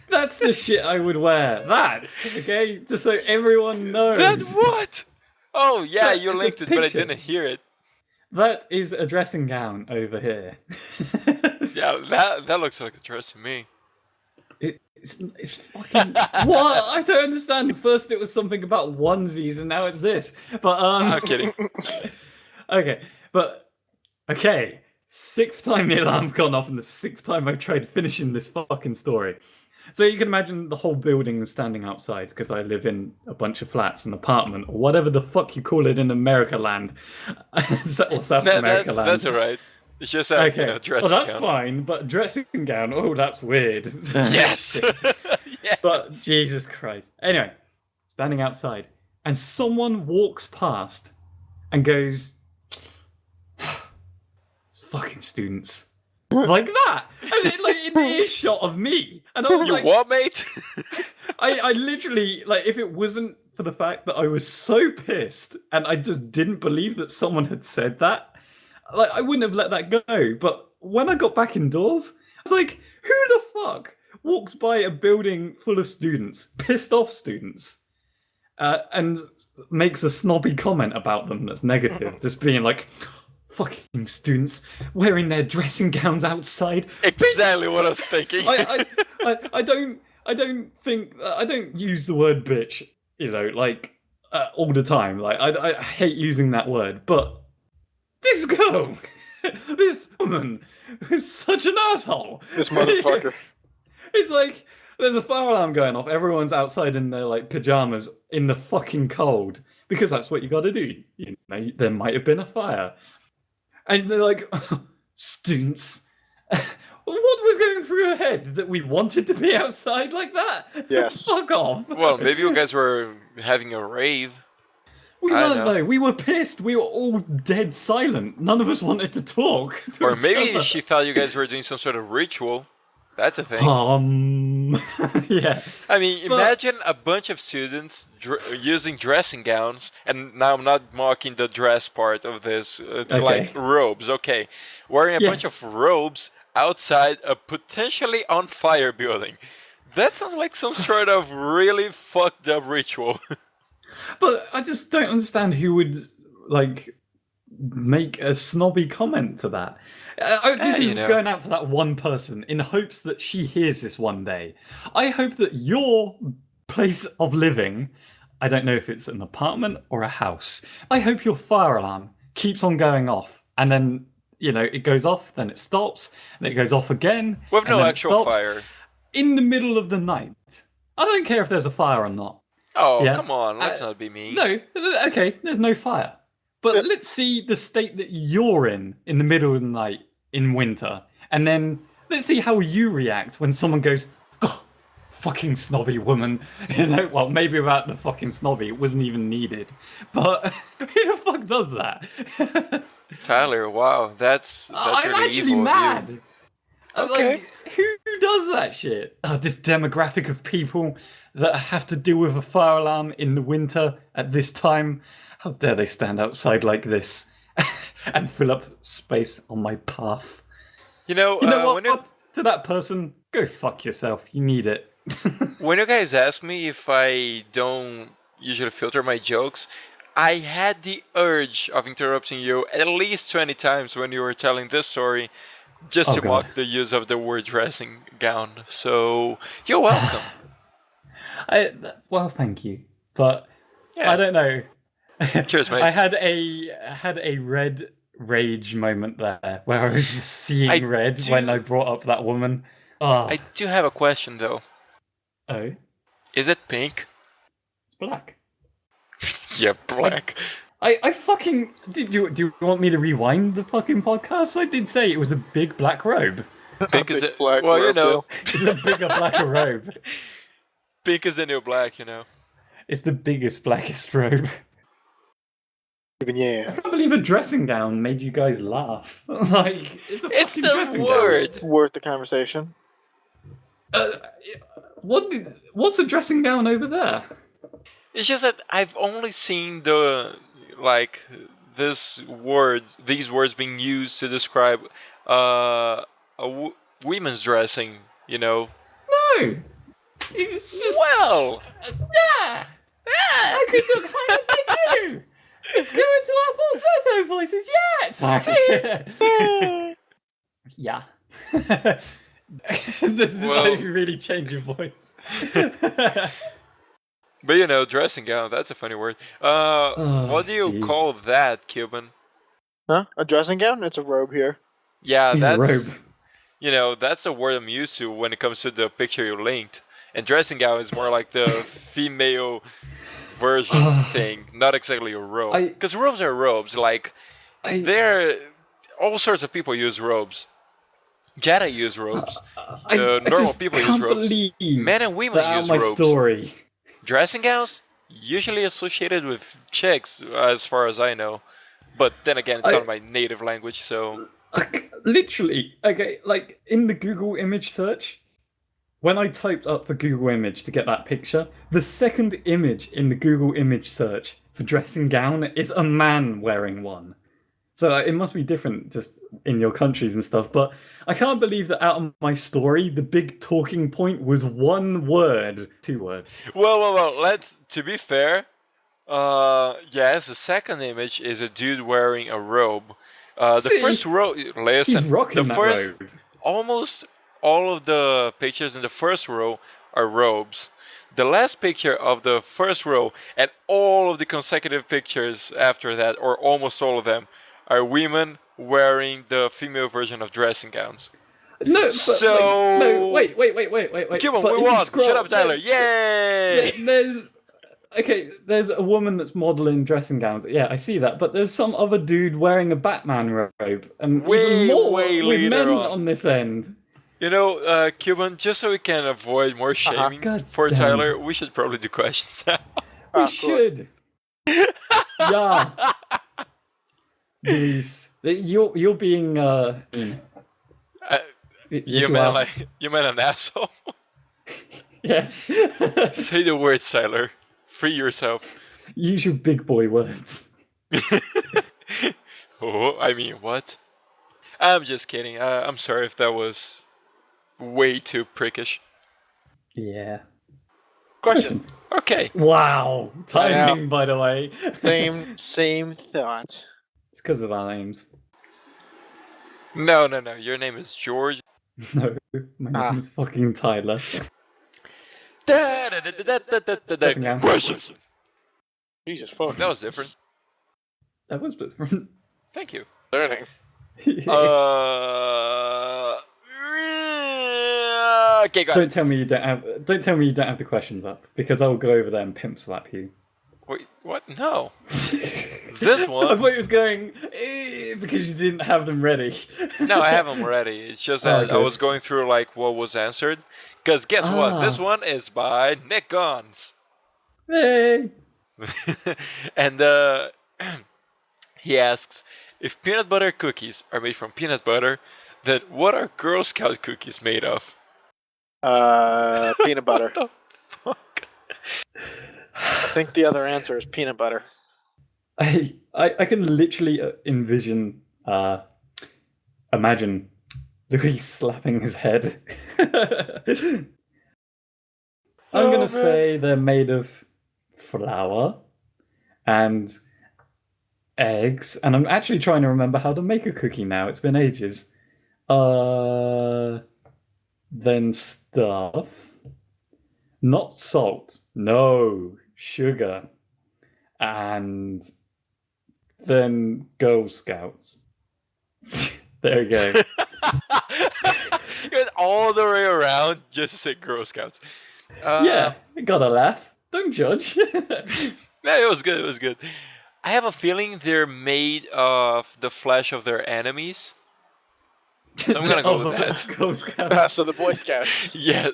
[SPEAKER 2] That's the shit I would wear. That, okay? Just so everyone knows.
[SPEAKER 3] That's what? Oh, yeah,
[SPEAKER 2] That
[SPEAKER 3] you
[SPEAKER 2] is a
[SPEAKER 3] linked it, but I
[SPEAKER 2] picture.
[SPEAKER 3] didn't hear it.
[SPEAKER 2] That is a dressing gown over here.
[SPEAKER 3] Yeah, that looks like a dress to me.
[SPEAKER 2] It's fucking... What? I don't understand. First it was something about onesies and now it's this. But,
[SPEAKER 3] I'm kidding.
[SPEAKER 2] Okay, but... Okay. 6th time the alarm's gone off and the 6th time I've tried finishing this fucking story. So you can imagine the whole building standing outside because I live in a bunch of flats, an apartment, or whatever the fuck you call it in America land. Or South America land.
[SPEAKER 3] That's alright. It's just a
[SPEAKER 2] Okay,
[SPEAKER 3] dressing
[SPEAKER 2] well that's
[SPEAKER 3] gown.
[SPEAKER 2] fine, but dressing gown, oh that's weird.
[SPEAKER 3] Yes. Yeah.
[SPEAKER 2] But Jesus Christ. Anyway, standing outside, and someone walks past and goes, "It's fucking students." Like that! And it, like in earshot of me. And I was
[SPEAKER 3] You
[SPEAKER 2] like,
[SPEAKER 3] what, mate?
[SPEAKER 2] I literally, like, if it wasn't for the fact that I was so pissed and I just didn't believe that someone had said that, like, I wouldn't have let that go. But when I got back indoors, I was like, who the fuck walks by a building full of students, pissed off students, and makes a snobby comment about them that's negative, just being like, fucking students wearing their dressing gowns outside.
[SPEAKER 3] Exactly what I was thinking.
[SPEAKER 2] I don't use the word bitch, you know, like all the time. Like I hate using that word, but this girl, this woman, is such an asshole.
[SPEAKER 1] This motherfucker.
[SPEAKER 2] It's like there's a fire alarm going off. Everyone's outside in their like pajamas in the fucking cold because that's what you got to do. You know, there might have been a fire, and they're like, students. What was going through your head that we wanted to be outside like that?
[SPEAKER 1] Yes.
[SPEAKER 2] Fuck off.
[SPEAKER 3] Well, maybe you guys were having a rave.
[SPEAKER 2] We
[SPEAKER 3] I
[SPEAKER 2] weren't
[SPEAKER 3] know.
[SPEAKER 2] though. We were pissed. We were all dead silent. None of us wanted to talk. To
[SPEAKER 3] Or
[SPEAKER 2] each
[SPEAKER 3] maybe
[SPEAKER 2] other.
[SPEAKER 3] she thought you guys were doing some sort of ritual. That's a thing.
[SPEAKER 2] Yeah.
[SPEAKER 3] I mean,
[SPEAKER 2] But-
[SPEAKER 3] imagine a bunch of students using dressing gowns, and now I'm not mocking the dress part of this. It's
[SPEAKER 2] Okay.
[SPEAKER 3] like robes, okay. Wearing a bunch
[SPEAKER 2] Yes.
[SPEAKER 3] of robes outside a potentially on fire building. That sounds like some sort of really fucked up ritual.
[SPEAKER 2] But I just don't understand who would like make a snobby comment to that. This
[SPEAKER 3] you
[SPEAKER 2] is
[SPEAKER 3] know.
[SPEAKER 2] going out to that one person in hopes that she hears this one day. I hope that your place of living, I don't know if it's an apartment or a house, I hope your fire alarm keeps on going off and then, you know, it goes off, then it stops, and it goes off again.
[SPEAKER 3] With
[SPEAKER 2] and
[SPEAKER 3] no
[SPEAKER 2] then it
[SPEAKER 3] actual
[SPEAKER 2] stops
[SPEAKER 3] fire.
[SPEAKER 2] in the middle of the night. I don't care if there's a fire or not.
[SPEAKER 3] Oh,
[SPEAKER 2] Yeah.
[SPEAKER 3] come on, let's not be mean.
[SPEAKER 2] No, okay, there's no fire. But let's see the state that you're in the middle of the night in winter. And then let's see how you react when someone goes, oh, fucking snobby woman. Well, maybe about the fucking snobby, it wasn't even needed. But who the fuck does that?
[SPEAKER 3] Tyler, wow, that's
[SPEAKER 2] I'm
[SPEAKER 3] really
[SPEAKER 2] actually
[SPEAKER 3] evil
[SPEAKER 2] mad.
[SPEAKER 3] of you.
[SPEAKER 2] Okay. Like, who does that shit? This demographic of people that have to deal with a fire alarm in the winter at this time. How dare they stand outside like this and fill up space on my path?
[SPEAKER 3] You know
[SPEAKER 2] what? To that person, go fuck yourself. You need it.
[SPEAKER 3] When you guys ask me if I don't usually filter my jokes, I had the urge of interrupting you at least 20 times when you were telling this story, just to mock the use of the word dressing gown. So you're welcome.
[SPEAKER 2] Well, thank you, but
[SPEAKER 3] yeah.
[SPEAKER 2] I don't know.
[SPEAKER 3] Cheers, mate.
[SPEAKER 2] I had a red rage moment there where I was just seeing red when I brought up that woman. Oh.
[SPEAKER 3] I do have a question though.
[SPEAKER 2] Oh,
[SPEAKER 3] is it pink?
[SPEAKER 2] It's black.
[SPEAKER 3] Yeah, black.
[SPEAKER 2] I fucking do you want me to rewind the fucking podcast? I did say it was a big black robe.
[SPEAKER 3] Pink is it?
[SPEAKER 1] Black
[SPEAKER 3] well,
[SPEAKER 1] robe,
[SPEAKER 3] you know,
[SPEAKER 2] it's a bigger, blacker robe.
[SPEAKER 3] Pink is the new black, you know.
[SPEAKER 2] It's the biggest, blackest robe.
[SPEAKER 1] Even yes.
[SPEAKER 2] I can't believe a dressing gown made you guys laugh. Like, it's the dressing
[SPEAKER 3] word.
[SPEAKER 2] gown.
[SPEAKER 1] Worth the conversation.
[SPEAKER 2] What's a dressing gown over there?
[SPEAKER 3] It's just that I've only seen these words being used to describe women's dressing, you know.
[SPEAKER 2] No, it's just
[SPEAKER 3] yeah.
[SPEAKER 2] I could talk higher than you. Let's go into our falsetto voices. Yeah. Yeah. This is how you really change your voice.
[SPEAKER 3] But you know, dressing gown, that's a funny word. What do you call that, Cuban?
[SPEAKER 1] Huh? A dressing gown? It's a robe here.
[SPEAKER 3] Yeah,
[SPEAKER 2] It's
[SPEAKER 3] that's
[SPEAKER 2] a robe.
[SPEAKER 3] You know, that's the word I'm used to when it comes to the picture you linked. And dressing gown is more like the female version thing, not exactly a robe. Because robes are robes. Like, all sorts of people use robes. Jedi use robes. Normal people use robes. Men and women use robes.
[SPEAKER 2] Story.
[SPEAKER 3] Dressing gowns usually associated with chicks, as far as I know. But then again, it's not my native language, so.
[SPEAKER 2] Literally, okay, like in the Google image search, when I typed up the Google image to get that picture, the second image in the Google image search for dressing gown is a man wearing one. So it must be different just in your countries and stuff. But I can't believe that out of my story, the big talking point was one word, 2 words.
[SPEAKER 3] Well, to be fair, yes, the second image is a dude wearing a robe. The first row, listen,
[SPEAKER 2] he's rocking that robe.
[SPEAKER 3] Almost all of the pictures in the first row are robes. The last picture of the first row and all of the consecutive pictures after that, or almost all of them, are women wearing the female version of dressing gowns.
[SPEAKER 2] No, but,
[SPEAKER 3] so
[SPEAKER 2] no, wait.
[SPEAKER 3] Come on, we won. Shut up, Tyler. Yay!
[SPEAKER 2] There's a woman that's modeling dressing gowns. Yeah, I see that. But there's some other dude wearing a Batman robe, and
[SPEAKER 3] way
[SPEAKER 2] with
[SPEAKER 3] later
[SPEAKER 2] men on this end.
[SPEAKER 3] You know, Cuban, just so we can avoid more shaming for Tyler, we should probably do questions now.
[SPEAKER 2] We should. Yeah. Please. You're being
[SPEAKER 3] you meant an asshole?
[SPEAKER 2] Yes.
[SPEAKER 3] Say the words, Tyler. Free yourself.
[SPEAKER 2] Use your big boy words.
[SPEAKER 3] Oh, I mean, what? I'm just kidding. I'm sorry if that was way too prickish.
[SPEAKER 2] Yeah.
[SPEAKER 1] Questions.
[SPEAKER 3] Okay.
[SPEAKER 2] Wow. Timing, by the way.
[SPEAKER 1] Same thought.
[SPEAKER 2] It's because of our names.
[SPEAKER 3] No. Your name is George.
[SPEAKER 2] No, my name is fucking Tyler.
[SPEAKER 3] Questions.
[SPEAKER 1] Jesus fuck.
[SPEAKER 3] That was different.
[SPEAKER 2] That was different.
[SPEAKER 3] Thank you.
[SPEAKER 1] Learning.
[SPEAKER 3] Okay. Okay, go
[SPEAKER 2] Don't
[SPEAKER 3] ahead.
[SPEAKER 2] tell me you don't have. Don't tell me you don't have the questions up, because I'll go over there and pimp slap you.
[SPEAKER 3] Wait, what? No. This
[SPEAKER 2] I
[SPEAKER 3] one.
[SPEAKER 2] thought it was going because you didn't have them ready.
[SPEAKER 3] No, I have them ready. It's just
[SPEAKER 2] Oh,
[SPEAKER 3] that I
[SPEAKER 2] good.
[SPEAKER 3] was going through like what was answered. Because guess what? This one is by Nick Gons.
[SPEAKER 2] Hey.
[SPEAKER 3] And he asks, if peanut butter cookies are made from peanut butter, then what are Girl Scout cookies made of?
[SPEAKER 1] Peanut butter.
[SPEAKER 3] What the fuck?
[SPEAKER 1] I think the other answer is peanut butter.
[SPEAKER 2] I can literally imagine Louis slapping his head. I'm gonna say they're made of flour and eggs, and I'm actually trying to remember how to make a cookie now. It's been ages. Then stuff. Not salt. No. Sugar. And then Girl Scouts. There we go.
[SPEAKER 3] You went all the way around just to say Girl Scouts.
[SPEAKER 2] Yeah, gotta laugh. Don't judge.
[SPEAKER 3] No, it was good. It was good. I have a feeling they're made of the flesh of their enemies. So I'm gonna go with that.
[SPEAKER 2] Girl Scouts.
[SPEAKER 1] So the Boy Scouts.
[SPEAKER 3] Yeah,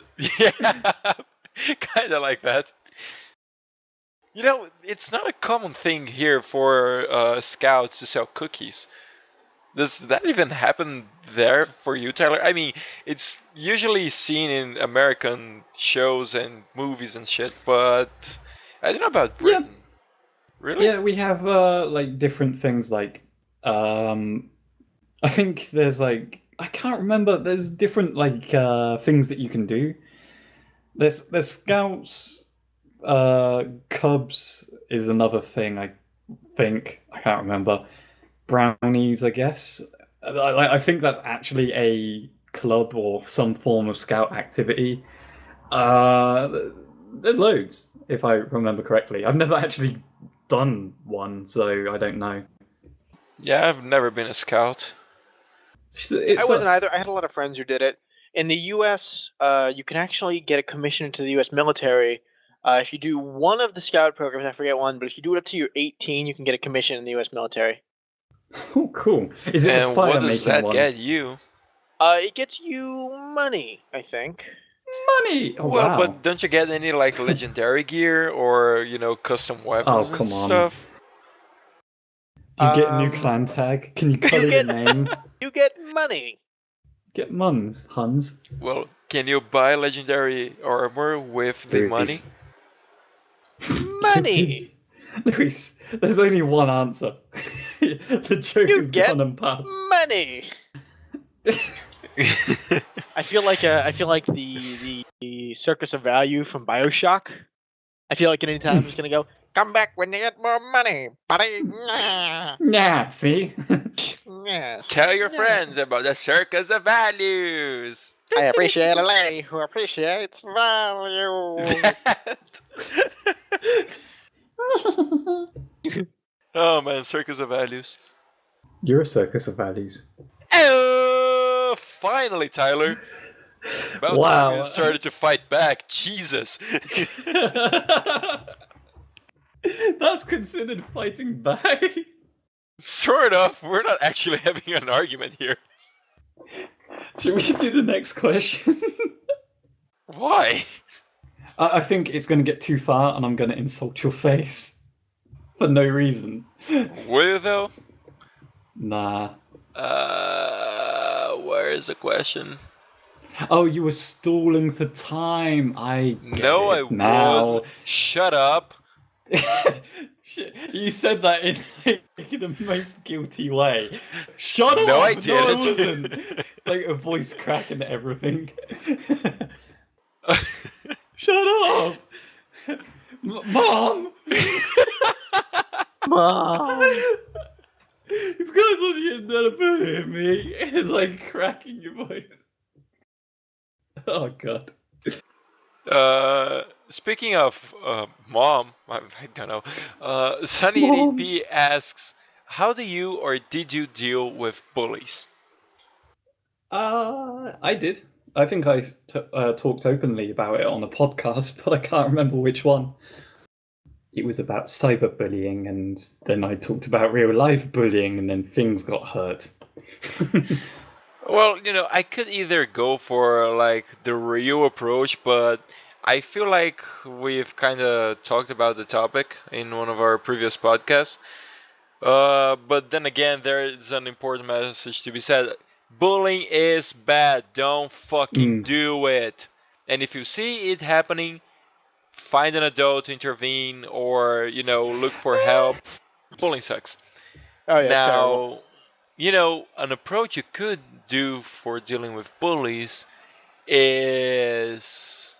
[SPEAKER 3] kind of like that. You know, it's not a common thing here for scouts to sell cookies. Does that even happen there for you, Tyler? I mean, it's usually seen in American shows and movies and shit, but I don't know about Britain.
[SPEAKER 2] Yeah.
[SPEAKER 3] Really?
[SPEAKER 2] Yeah, we have like different things like I think there's like I can't remember. There's different like things that you can do. There's scouts. Cubs is another thing. I think I can't remember. Brownies, I guess. I think that's actually a club or some form of scout activity. There's loads, if I remember correctly. I've never actually done one, so I don't know.
[SPEAKER 3] Yeah, I've never been a scout.
[SPEAKER 1] I wasn't either. I had a lot of friends who did it. In the U.S., you can actually get a commission into the U.S. military. If you do one of the scout programs, I forget one, but if you do it up to you're 18, you can get a commission in the U.S. military.
[SPEAKER 2] Oh, cool. Is it a
[SPEAKER 3] And what does
[SPEAKER 2] fire-making
[SPEAKER 3] that
[SPEAKER 2] one?
[SPEAKER 3] get you?
[SPEAKER 1] It gets you money, I think.
[SPEAKER 2] Money! Oh,
[SPEAKER 3] Well,
[SPEAKER 2] wow.
[SPEAKER 3] but don't you get any like legendary gear or custom weapons
[SPEAKER 2] come
[SPEAKER 3] and
[SPEAKER 2] on.
[SPEAKER 3] stuff?
[SPEAKER 2] Do you get a new clan tag? Can you color your
[SPEAKER 1] get-
[SPEAKER 2] name?
[SPEAKER 1] You get money.
[SPEAKER 2] Get Huns.
[SPEAKER 3] Well, can you buy legendary armor with the money?
[SPEAKER 1] Money.
[SPEAKER 2] Luis, there's only one answer. The joke
[SPEAKER 1] You
[SPEAKER 2] has
[SPEAKER 1] get
[SPEAKER 2] gone and passed.
[SPEAKER 1] Money. I feel like the Circus of Value from BioShock. I feel like at any time I'm just gonna go, come back when you get more money, buddy.
[SPEAKER 2] Nah, see?
[SPEAKER 1] Yes.
[SPEAKER 3] Tell your friends about the circus of values.
[SPEAKER 1] I appreciate a lady who appreciates value.
[SPEAKER 3] Oh man, circus of values.
[SPEAKER 2] You're a circus of values.
[SPEAKER 3] Oh, finally, Tyler. About
[SPEAKER 2] Wow.
[SPEAKER 3] time you started to fight back. Jesus.
[SPEAKER 2] That's considered fighting back.
[SPEAKER 3] Sort of. We're not actually having an argument here.
[SPEAKER 2] Should we do the next question?
[SPEAKER 3] Why?
[SPEAKER 2] I think it's going to get too far and I'm going to insult your face. For no reason.
[SPEAKER 3] Will you though?
[SPEAKER 2] Nah.
[SPEAKER 3] Where is the question?
[SPEAKER 2] Oh, you were stalling for time. I
[SPEAKER 3] No, I
[SPEAKER 2] now.
[SPEAKER 3] wasn't. Shut up.
[SPEAKER 2] Shit, you said that in the most guilty way. Shut up!
[SPEAKER 3] No, I
[SPEAKER 2] No,
[SPEAKER 3] didn't.
[SPEAKER 2] I wasn't. Like a voice crack and everything. Shut up! Mom!
[SPEAKER 1] Mom.
[SPEAKER 2] It's guys on the internet about me. It's like cracking your voice. Oh god.
[SPEAKER 3] Speaking of mom, I don't know. Sunny
[SPEAKER 2] Mom.
[SPEAKER 3] ADP asks, how do you or did you deal with bullies?
[SPEAKER 2] I did. I think I talked openly about it on a podcast, but I can't remember which one. It was about cyberbullying, and then I talked about real life bullying, and then things got hurt.
[SPEAKER 3] Well, I could either go for like the real approach, but I feel like we've kind of talked about the topic in one of our previous podcasts. But then again, there is an important message to be said. Bullying is bad. Don't fucking do it. And if you see it happening, find an adult to intervene or, look for help. Bullying sucks.
[SPEAKER 1] Oh yeah.
[SPEAKER 3] Now,
[SPEAKER 1] terrible.
[SPEAKER 3] an approach you could do for dealing with bullies is...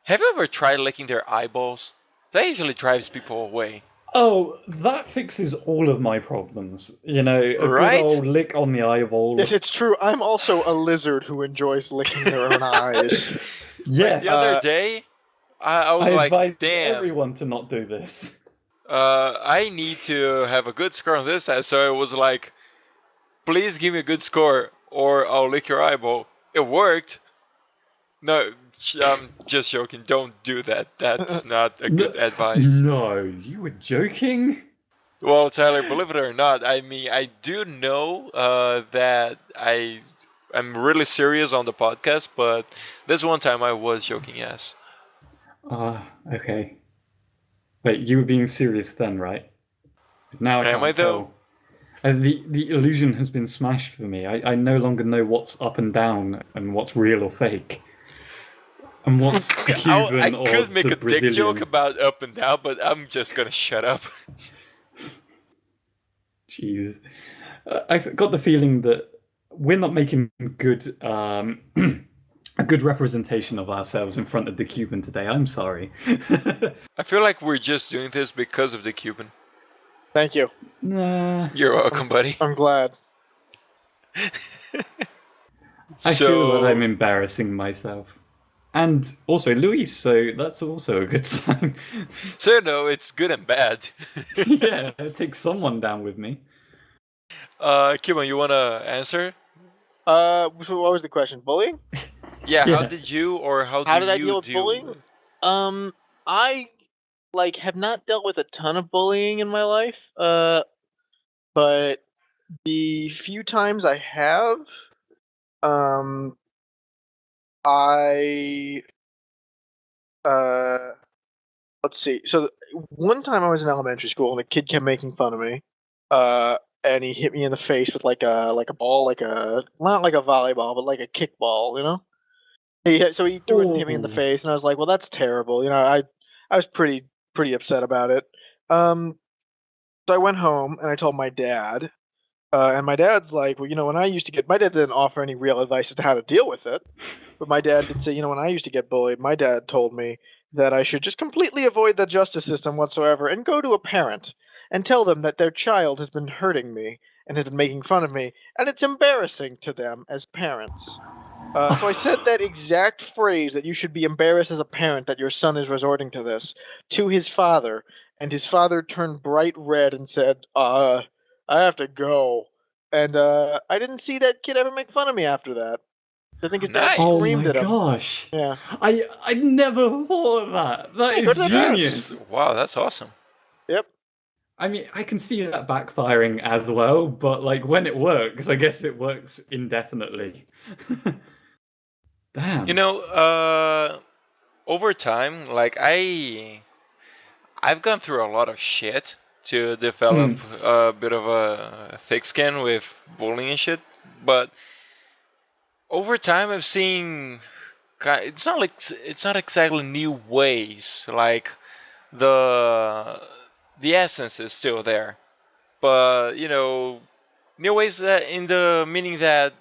[SPEAKER 3] Have you ever tried licking their eyeballs? That usually drives people away.
[SPEAKER 2] Oh, that fixes all of my problems. A
[SPEAKER 3] Right?
[SPEAKER 2] good old lick on the eyeball.
[SPEAKER 1] Yes, it's true. I'm also a lizard who enjoys licking their own eyes.
[SPEAKER 2] Yes.
[SPEAKER 3] The other day, I was
[SPEAKER 2] I
[SPEAKER 3] like,
[SPEAKER 2] advise
[SPEAKER 3] damn,
[SPEAKER 2] everyone to not do this.
[SPEAKER 3] I need to have a good score on this test. So I was like, please give me a good score or I'll lick your eyeball. It worked. No, I'm just joking. Don't do that. That's not a good advice.
[SPEAKER 2] No, you were joking?
[SPEAKER 3] Well, Tyler, believe it or not, I mean, I do know that I'm really serious on the podcast, but this one time I was joking, yes.
[SPEAKER 2] Okay. Wait, you were being serious then, right? Now I
[SPEAKER 3] Am
[SPEAKER 2] can't
[SPEAKER 3] I,
[SPEAKER 2] tell. The illusion has been smashed for me. I no longer know what's up and down and what's real or fake. And what's the Cuban or
[SPEAKER 3] I could make
[SPEAKER 2] the
[SPEAKER 3] a
[SPEAKER 2] Brazilian.
[SPEAKER 3] dick joke about up and down, but I'm just gonna shut up.
[SPEAKER 2] Jeez. I've got the feeling that we're not making good a good representation of ourselves in front of DaCuban today. I'm sorry.
[SPEAKER 3] I feel like we're just doing this because of DaCuban.
[SPEAKER 1] Thank you.
[SPEAKER 2] Nah.
[SPEAKER 3] You're welcome, buddy.
[SPEAKER 1] I'm glad.
[SPEAKER 2] I feel that I'm embarrassing myself. And also Luis, so that's also a good sign.
[SPEAKER 3] So, it's good and bad.
[SPEAKER 2] Yeah, it takes someone down with me.
[SPEAKER 3] Cuban, you wanna answer?
[SPEAKER 1] So what was the question? Bullying?
[SPEAKER 3] Yeah,
[SPEAKER 2] Yeah.
[SPEAKER 3] how did you or how
[SPEAKER 1] did I deal with bullying? I have not dealt with a ton of bullying in my life. But the few times I have, let's see. So one time I was in elementary school and a kid kept making fun of me. And he hit me in the face with like a ball, not like a volleyball, but like a kickball, So he threw it and hit me in the
[SPEAKER 2] Ooh.
[SPEAKER 1] face, and I was like, "Well, that's terrible." I was pretty upset about it. So I went home and I told my dad, and my dad's like, "Well, when I used to get," my dad didn't offer any real advice as to how to deal with it, but my dad did say, when I used to get bullied, my dad told me that I should just completely avoid the justice system whatsoever and go to a parent and tell them that their child has been hurting me and had been making fun of me, and it's embarrassing to them as parents. So I said that exact phrase, that you should be embarrassed as a parent that your son is resorting to this, to his father, and his father turned bright red and said, I have to go. And I didn't see that kid ever make fun of me after that. I think his dad
[SPEAKER 3] Nice.
[SPEAKER 1] screamed
[SPEAKER 2] Oh
[SPEAKER 1] at
[SPEAKER 2] my
[SPEAKER 1] him.
[SPEAKER 2] gosh.
[SPEAKER 1] Yeah.
[SPEAKER 2] I never thought of that. That
[SPEAKER 1] Hey,
[SPEAKER 2] is
[SPEAKER 1] go to the
[SPEAKER 2] genius.
[SPEAKER 3] Wow, that's awesome.
[SPEAKER 1] Yep.
[SPEAKER 2] I mean, I can see that backfiring as well, but when it works, I guess it works indefinitely. Damn.
[SPEAKER 3] Over time, I've gone through a lot of shit to develop a bit of a thick skin with bullying and shit, but over time I've seen it's not exactly new ways. Like the essence is still there, but new ways that in the meaning that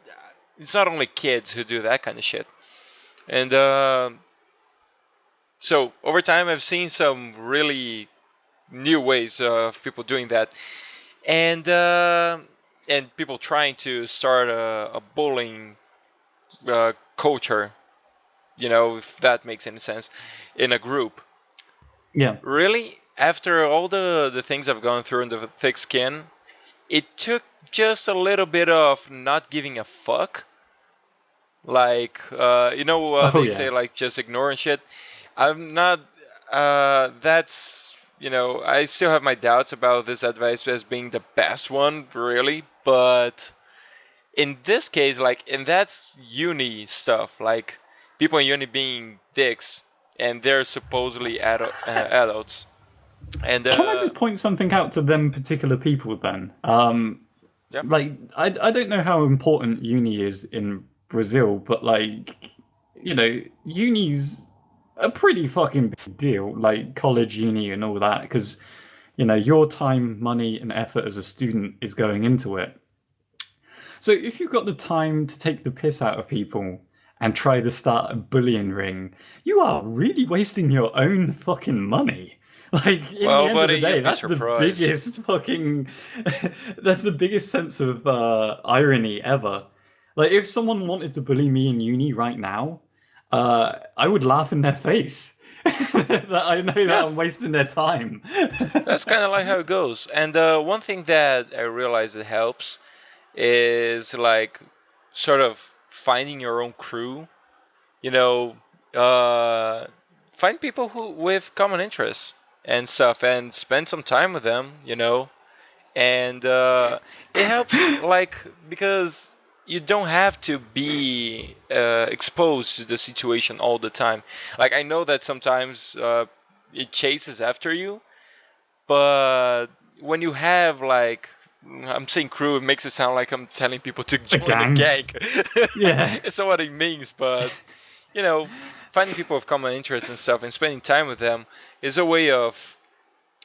[SPEAKER 3] it's not only kids who do that kind of shit. And so over time I've seen some really new ways of people doing that, and people trying to start a bullying culture, if that makes any sense, in a group.
[SPEAKER 2] Yeah.
[SPEAKER 3] Really, after all the things I've gone through in the thick skin, it took just a little bit of not giving a fuck. Like, they say, like, just ignore and shit. I'm not, that's, I still have my doubts about this advice as being the best one, really, but in this case, like, and that's uni stuff, like, people in uni being dicks, and they're supposedly adults. And
[SPEAKER 2] can I just point something out to them particular people then?
[SPEAKER 3] Yeah.
[SPEAKER 2] Like, I don't know how important uni is in Brazil, but, like, uni's a pretty fucking big deal, like college, uni, and all that, because, your time, money, and effort as a student is going into it. So if you've got the time to take the piss out of people and try to start a bullying ring, you are really wasting your own fucking money. Like, in the end of the day, that's the biggest fucking... that's the biggest sense of irony ever. Like, if someone wanted to bully me in uni right now, I would laugh in their face. That I know that I'm wasting their time.
[SPEAKER 3] That's kind of like how it goes. And one thing that I realized that helps is, like, sort of finding your own crew. Find people with common interests and stuff, and spend some time with them, and it helps, like, because you don't have to be exposed to the situation all the time. Like, I know that sometimes it chases after you, but when you have, like, I'm saying crew, it makes it sound like I'm telling people to join the gang.
[SPEAKER 2] Yeah.
[SPEAKER 3] It's not what it means, but, finding people with common interests and stuff and spending time with them is a way of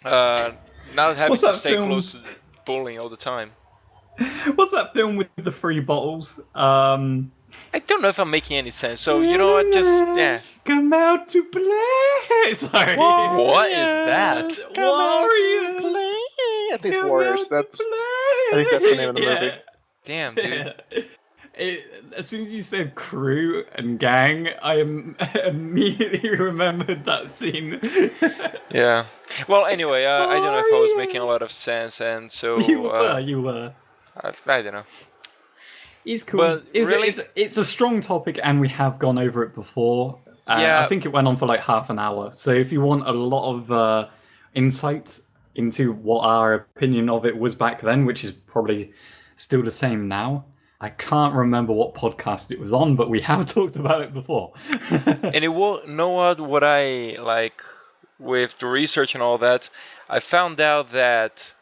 [SPEAKER 3] not having to stay close to bullying all the time.
[SPEAKER 2] What's that film with the 3 bottles?
[SPEAKER 3] I don't know if I'm making any sense, so you know what, just, yeah.
[SPEAKER 2] Come out to play! Sorry.
[SPEAKER 3] What is that?
[SPEAKER 2] Warriors!
[SPEAKER 1] I think it's Warriors. I think that's the name of the movie.
[SPEAKER 3] Damn, dude.
[SPEAKER 2] As soon as you said crew and gang, I immediately remembered that scene.
[SPEAKER 3] Yeah. Well, anyway, I don't know if I was making a lot of sense, and so...
[SPEAKER 2] You were.
[SPEAKER 3] I don't know.
[SPEAKER 2] It's cool.
[SPEAKER 3] But
[SPEAKER 2] it's a strong topic, and we have gone over it before.
[SPEAKER 3] Yeah.
[SPEAKER 2] I think it went on for like half an hour. So if you want a lot of insight into what our opinion of it was back then, which is probably still the same now, I can't remember what podcast it was on, but we have talked about it before.
[SPEAKER 3] And what I like with the research and all that, I found out that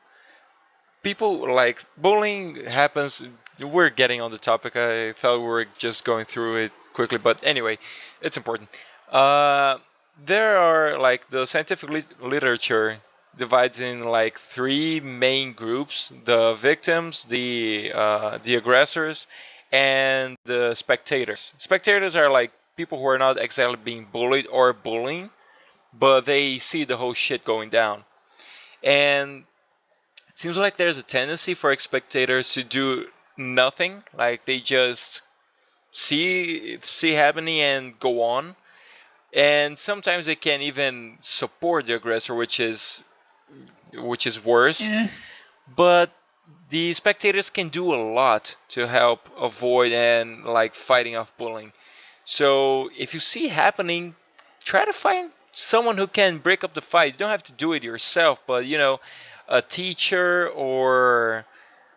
[SPEAKER 3] people, like, bullying happens. We're getting on the topic. I thought we were just going through it quickly, but anyway, it's important. There are, like, the scientific literature divides in, like, 3 main groups: the victims, the aggressors, and the spectators. Spectators are, like, people who are not exactly being bullied or bullying, but they see the whole shit going down. And it seems like there's a tendency for spectators to do nothing, like they just see happening and go on. And sometimes they can even support the aggressor, which is worse. Yeah. But the spectators can do a lot to help avoid and, like, fighting off bullying. So if you see it happening, try to find someone who can break up the fight. You don't have to do it yourself, but, a teacher, or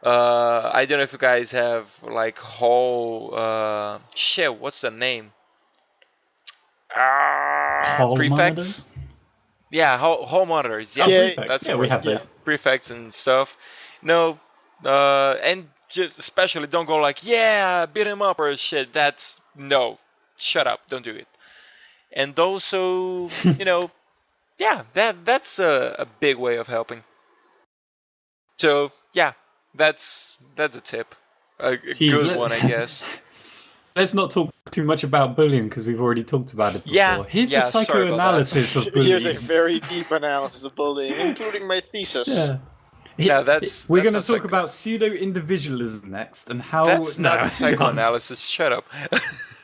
[SPEAKER 3] I don't know if you guys have, like, hall what's the name? Prefects.
[SPEAKER 2] Monitors?
[SPEAKER 3] Yeah, hall monitors. Yeah,
[SPEAKER 2] that's we have those.
[SPEAKER 3] Prefects and stuff. And especially don't go like, yeah, beat him up or shit. Shut up, don't do it. And also, yeah, that's a big way of helping. So yeah, that's a tip, a good one, I guess.
[SPEAKER 2] Let's not talk too much about bullying because we've already talked about it before.
[SPEAKER 3] Yeah,
[SPEAKER 2] Here's a psychoanalysis of bullying.
[SPEAKER 1] Here's a very deep analysis of bullying, including my thesis.
[SPEAKER 2] Yeah. We're going to talk about pseudo-individualism next and how...
[SPEAKER 3] That's not psychoanalysis, shut up.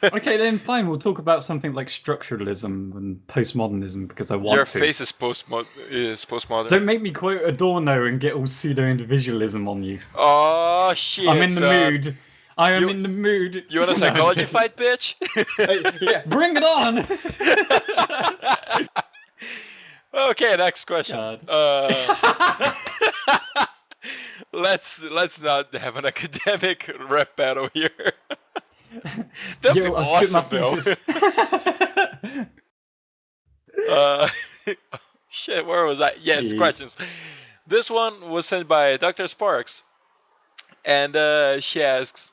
[SPEAKER 2] Okay, then fine, we'll talk about something like structuralism and postmodernism because I want
[SPEAKER 3] Your
[SPEAKER 2] to.
[SPEAKER 3] Your face is postmodern.
[SPEAKER 2] Don't make me quote Adorno and get all pseudo-individualism on you.
[SPEAKER 3] Oh, shit.
[SPEAKER 2] I'm in the mood. I am in the mood.
[SPEAKER 3] You want a psychology fight, bitch?
[SPEAKER 2] Yeah, bring it on.
[SPEAKER 3] Okay, next question. Let's not have an academic rap battle here. That'd be awesome, though. Shit, where was I? Yes,
[SPEAKER 2] Jeez.
[SPEAKER 3] questions. This one was sent by Dr. Sparks, and she asks,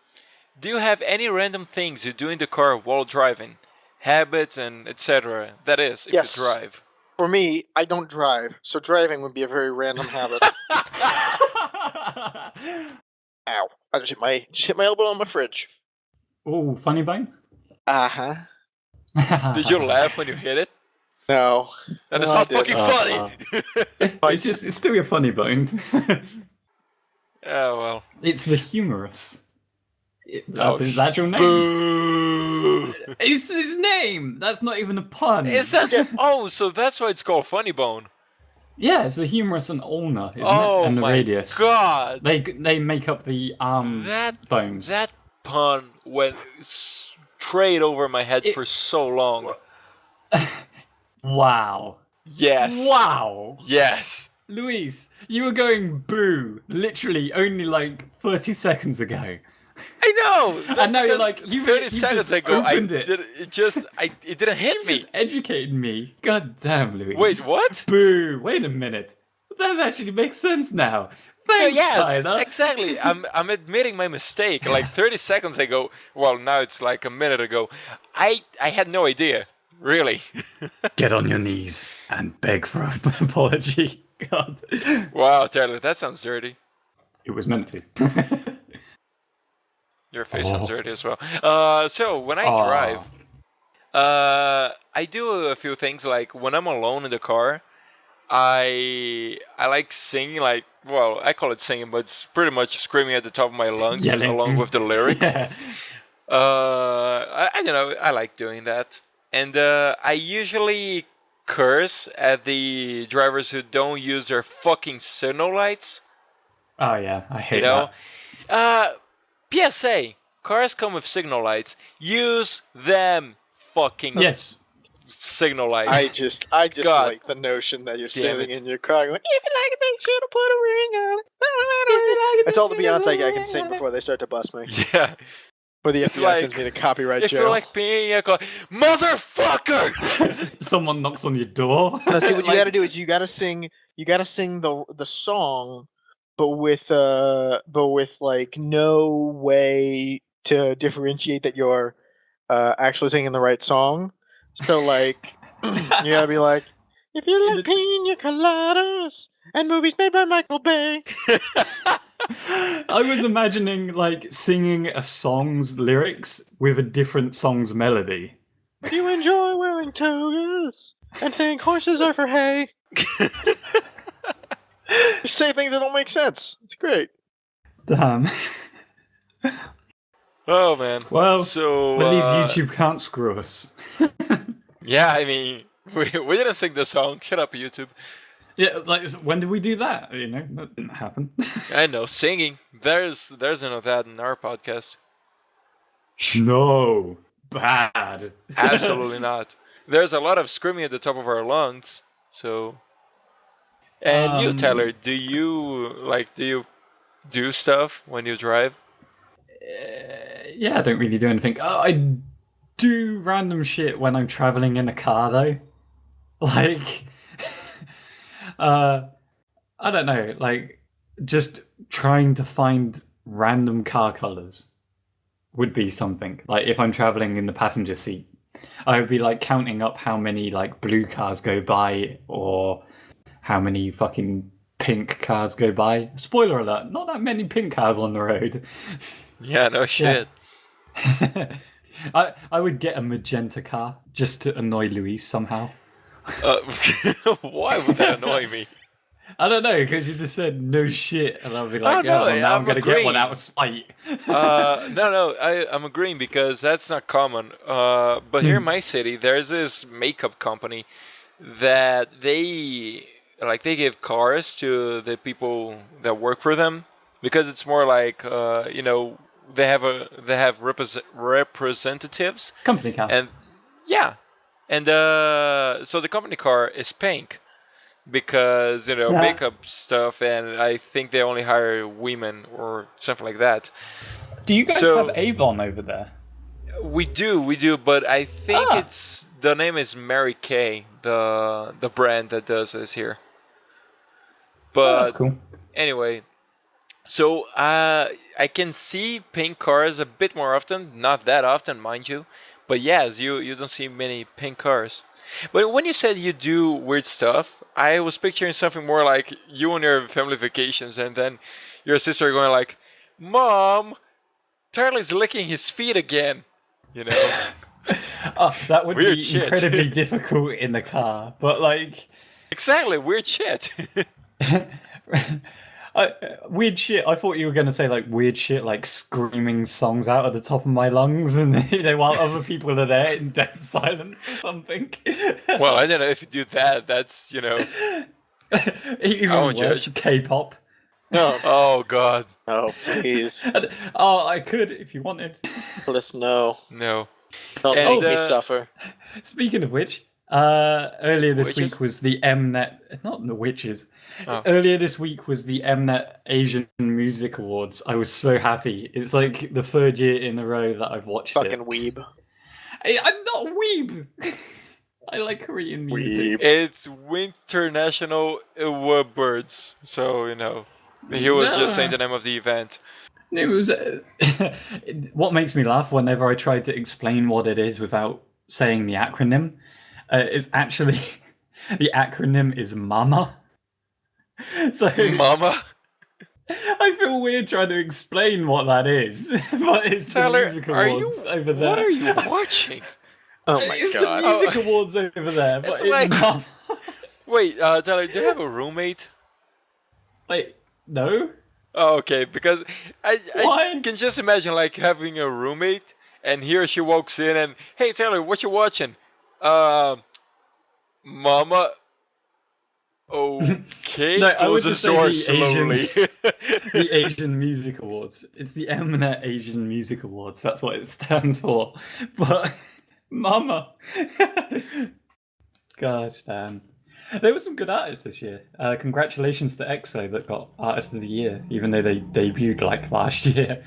[SPEAKER 3] "Do you have any random things you do in the car while driving, habits and etc.? That is, if
[SPEAKER 1] Yes.
[SPEAKER 3] you drive."
[SPEAKER 1] For me, I don't drive, so driving would be a very random habit. Ow! I just hit my elbow on my fridge.
[SPEAKER 2] Oh, funny bone.
[SPEAKER 1] Uh-huh.
[SPEAKER 3] Did you laugh when you hit it?
[SPEAKER 1] No.
[SPEAKER 3] That is
[SPEAKER 1] No,
[SPEAKER 3] not
[SPEAKER 1] I
[SPEAKER 3] fucking
[SPEAKER 1] didn't.
[SPEAKER 3] funny.
[SPEAKER 2] It's still your funny bone.
[SPEAKER 3] Oh well.
[SPEAKER 2] It's the humorous. That's his actual name.
[SPEAKER 3] Boo.
[SPEAKER 2] It's his name. That's not even a pun.
[SPEAKER 3] Is that? Oh, so that's why it's called Funny Bone.
[SPEAKER 2] Yeah, it's the humerus and ulna, isn't
[SPEAKER 3] Oh
[SPEAKER 2] it? And the
[SPEAKER 3] my
[SPEAKER 2] radius.
[SPEAKER 3] god!
[SPEAKER 2] They make up the bones.
[SPEAKER 3] That pun went straight over my head for so long.
[SPEAKER 2] Wow.
[SPEAKER 3] Yes.
[SPEAKER 2] Wow.
[SPEAKER 3] Yes.
[SPEAKER 2] Luis, you were going boo literally only like 30 seconds ago.
[SPEAKER 3] I know.
[SPEAKER 2] And now you're
[SPEAKER 3] because
[SPEAKER 2] like, you
[SPEAKER 3] 30
[SPEAKER 2] just
[SPEAKER 3] seconds ago.
[SPEAKER 2] opened it.
[SPEAKER 3] It didn't hit
[SPEAKER 2] You
[SPEAKER 3] me.
[SPEAKER 2] just educated me. God damn, Luis.
[SPEAKER 3] Wait, what?
[SPEAKER 2] Boo. Wait a minute. That actually makes sense now. Thanks,
[SPEAKER 3] Yes,
[SPEAKER 2] Tyler.
[SPEAKER 3] exactly. I'm admitting my mistake. Like 30 seconds ago. Well, now it's like a minute ago. I had no idea. Really.
[SPEAKER 2] Get on your knees and beg for an apology. God.
[SPEAKER 3] Wow, Tyler, that sounds dirty.
[SPEAKER 2] It was meant to.
[SPEAKER 3] Your face sounds dirty as well. So when I drive, I do a few things. Like when I'm alone in the car, I like singing. Like, well, I call it singing, but it's pretty much screaming at the top of my lungs
[SPEAKER 2] Yelling.
[SPEAKER 3] along with the lyrics.
[SPEAKER 2] Yeah.
[SPEAKER 3] I don't know. I like doing that, and I usually curse at the drivers who don't use their fucking signal lights.
[SPEAKER 2] Oh yeah, I hate
[SPEAKER 3] You know.
[SPEAKER 2] that.
[SPEAKER 3] PSA: cars come with signal lights. Use them, fucking
[SPEAKER 2] Yes.
[SPEAKER 3] signal lights.
[SPEAKER 1] I just
[SPEAKER 3] God.
[SPEAKER 1] like the notion that you're
[SPEAKER 3] Damn
[SPEAKER 1] sitting
[SPEAKER 3] it.
[SPEAKER 1] in your car going, "If you like it, they should have put a ring on it." That's all the Beyonce guy can sing before they start to bust me.
[SPEAKER 3] Yeah.
[SPEAKER 1] Or the
[SPEAKER 3] It's
[SPEAKER 1] FBI
[SPEAKER 3] like,
[SPEAKER 1] sends me to copyright
[SPEAKER 3] If
[SPEAKER 1] jail.
[SPEAKER 3] you like being a car, motherfucker.
[SPEAKER 2] Someone knocks on your door.
[SPEAKER 1] No, see, what you gotta do is you gotta sing the song, but with like no way to differentiate that you're actually singing the right song. So like you gotta be like, if you like pina coladas and movies made by Michael Bay.
[SPEAKER 2] I was imagining like singing a song's lyrics with a different song's melody.
[SPEAKER 1] If you enjoy wearing togas and think horses are for hay. Just say things that don't make sense. It's great.
[SPEAKER 2] Damn.
[SPEAKER 3] Oh man.
[SPEAKER 2] Well,
[SPEAKER 3] So
[SPEAKER 2] at least YouTube can't screw us.
[SPEAKER 3] yeah, I mean, we didn't sing the song. Shut up, YouTube.
[SPEAKER 2] Yeah, like when did we do that? You know, that didn't happen.
[SPEAKER 3] I know, singing. There's none of that in our podcast.
[SPEAKER 2] No, bad.
[SPEAKER 3] Absolutely not. There's a lot of screaming at the top of our lungs. So, and you, Tyler, do you do stuff when you drive?
[SPEAKER 2] Yeah, I don't really do anything. I do random shit when I'm traveling in a car, though. Like, I don't know, like, just trying to find random car colors would be something. Like, if I'm traveling in the passenger seat, I would be, like, counting up how many, like, blue cars go by, or how many fucking pink cars go by. Spoiler alert, not that many pink cars on the road.
[SPEAKER 3] Yeah, no shit.
[SPEAKER 2] I would get a magenta car just to annoy Luis somehow.
[SPEAKER 3] Why would that annoy me?
[SPEAKER 2] I don't know, because you just said no shit, and I'll be like,
[SPEAKER 3] no,
[SPEAKER 2] well, now I'm going to get one
[SPEAKER 3] agreeing.
[SPEAKER 2] out of spite.
[SPEAKER 3] No, I'm agreeing because that's not common. But here in my city, there's this makeup company that they give cars to the people that work for them because it's more like, they have representatives.
[SPEAKER 2] Company car.
[SPEAKER 3] And so the company car is pink because makeup stuff, and I think they only hire women or something like that.
[SPEAKER 2] Do you guys have Avon over there?
[SPEAKER 3] We do, but I think the name is Mary Kay, the brand that does this here. But
[SPEAKER 2] that's cool.
[SPEAKER 3] Anyway, so I can see pink cars a bit more often, not that often, mind you. But yes, you don't see many pink cars. But when you said you do weird stuff, I was picturing something more like you on your family vacations, and then your sister going like, "Mom, Tyler's licking his feet again." You know.
[SPEAKER 2] That would
[SPEAKER 3] Weird
[SPEAKER 2] be
[SPEAKER 3] shit.
[SPEAKER 2] incredibly difficult in the car, but like.
[SPEAKER 3] Exactly, weird shit.
[SPEAKER 2] Weird shit. I thought you were going to say like weird shit, like screaming songs out of the top of my lungs, and while other people are there in dead silence or something.
[SPEAKER 3] Well, I don't know if you do that. That's
[SPEAKER 2] even
[SPEAKER 3] I won't
[SPEAKER 2] worse,
[SPEAKER 3] judge.
[SPEAKER 2] K-pop.
[SPEAKER 1] No.
[SPEAKER 3] Oh God,
[SPEAKER 1] Oh, please.
[SPEAKER 2] Oh, I could if you wanted.
[SPEAKER 1] Let's know.
[SPEAKER 3] no.
[SPEAKER 1] Don't
[SPEAKER 3] And,
[SPEAKER 1] make me suffer.
[SPEAKER 2] Speaking of which, earlier this
[SPEAKER 3] Witches?
[SPEAKER 2] week was the Mnet, not the witches.
[SPEAKER 3] Oh.
[SPEAKER 2] Earlier this week was the Mnet Asian Music Awards. I was so happy. It's like the third year in a row that I've watched
[SPEAKER 1] Fucking
[SPEAKER 2] it.
[SPEAKER 1] weeb.
[SPEAKER 2] I'm not a weeb. I like Korean music.
[SPEAKER 1] Weeb.
[SPEAKER 3] It's International Birds, so he was just saying the name of the event.
[SPEAKER 2] It was what makes me laugh whenever I try to explain what it is without saying the acronym. It's actually the acronym is MAMA. So
[SPEAKER 3] Mama,
[SPEAKER 2] I feel weird trying to explain what that is, but it's
[SPEAKER 3] Tyler,
[SPEAKER 2] the music
[SPEAKER 3] are
[SPEAKER 2] awards
[SPEAKER 3] you?
[SPEAKER 2] over there.
[SPEAKER 3] What are you watching?
[SPEAKER 1] Oh my
[SPEAKER 2] It's
[SPEAKER 1] god.
[SPEAKER 2] the music awards over there, but
[SPEAKER 3] It's
[SPEAKER 2] it's
[SPEAKER 3] like-
[SPEAKER 2] MAMA.
[SPEAKER 3] Wait, Tyler, do you have a roommate?
[SPEAKER 2] Wait, no?
[SPEAKER 3] Oh, okay, because I
[SPEAKER 2] Why?
[SPEAKER 3] can just imagine like having a roommate, and he or she walks in and, "Hey Tyler, what you watching?" Mama. Okay.
[SPEAKER 2] No, I would
[SPEAKER 3] close the
[SPEAKER 2] just say
[SPEAKER 3] door
[SPEAKER 2] the
[SPEAKER 3] slowly.
[SPEAKER 2] The Asian Music Awards. It's the Mnet Asian Music Awards. That's what it stands for. But, Mama. Gosh, damn. There were some good artists this year. Congratulations to EXO that got Artist of the Year, even though they debuted like last year.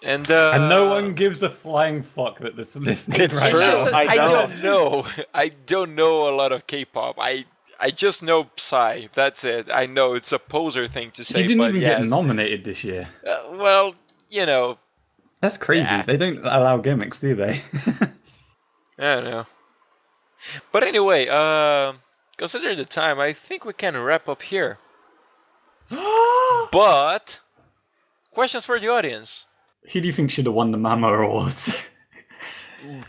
[SPEAKER 3] and
[SPEAKER 2] And no one gives a flying fuck that this listening
[SPEAKER 1] It's
[SPEAKER 2] right
[SPEAKER 1] true.
[SPEAKER 2] now.
[SPEAKER 1] I
[SPEAKER 3] don't know. I don't know a lot of K-pop. I just know Psy. That's it. I know it's a poser thing to say,
[SPEAKER 2] You didn't
[SPEAKER 3] but
[SPEAKER 2] even
[SPEAKER 3] yes.
[SPEAKER 2] get nominated this year.
[SPEAKER 3] Well,
[SPEAKER 2] That's crazy.
[SPEAKER 3] Yeah.
[SPEAKER 2] They don't allow gimmicks, do they?
[SPEAKER 3] I don't know. But anyway, considering the time, I think we can wrap up here. But questions for the audience.
[SPEAKER 2] Who do you think should have won the Mama Awards?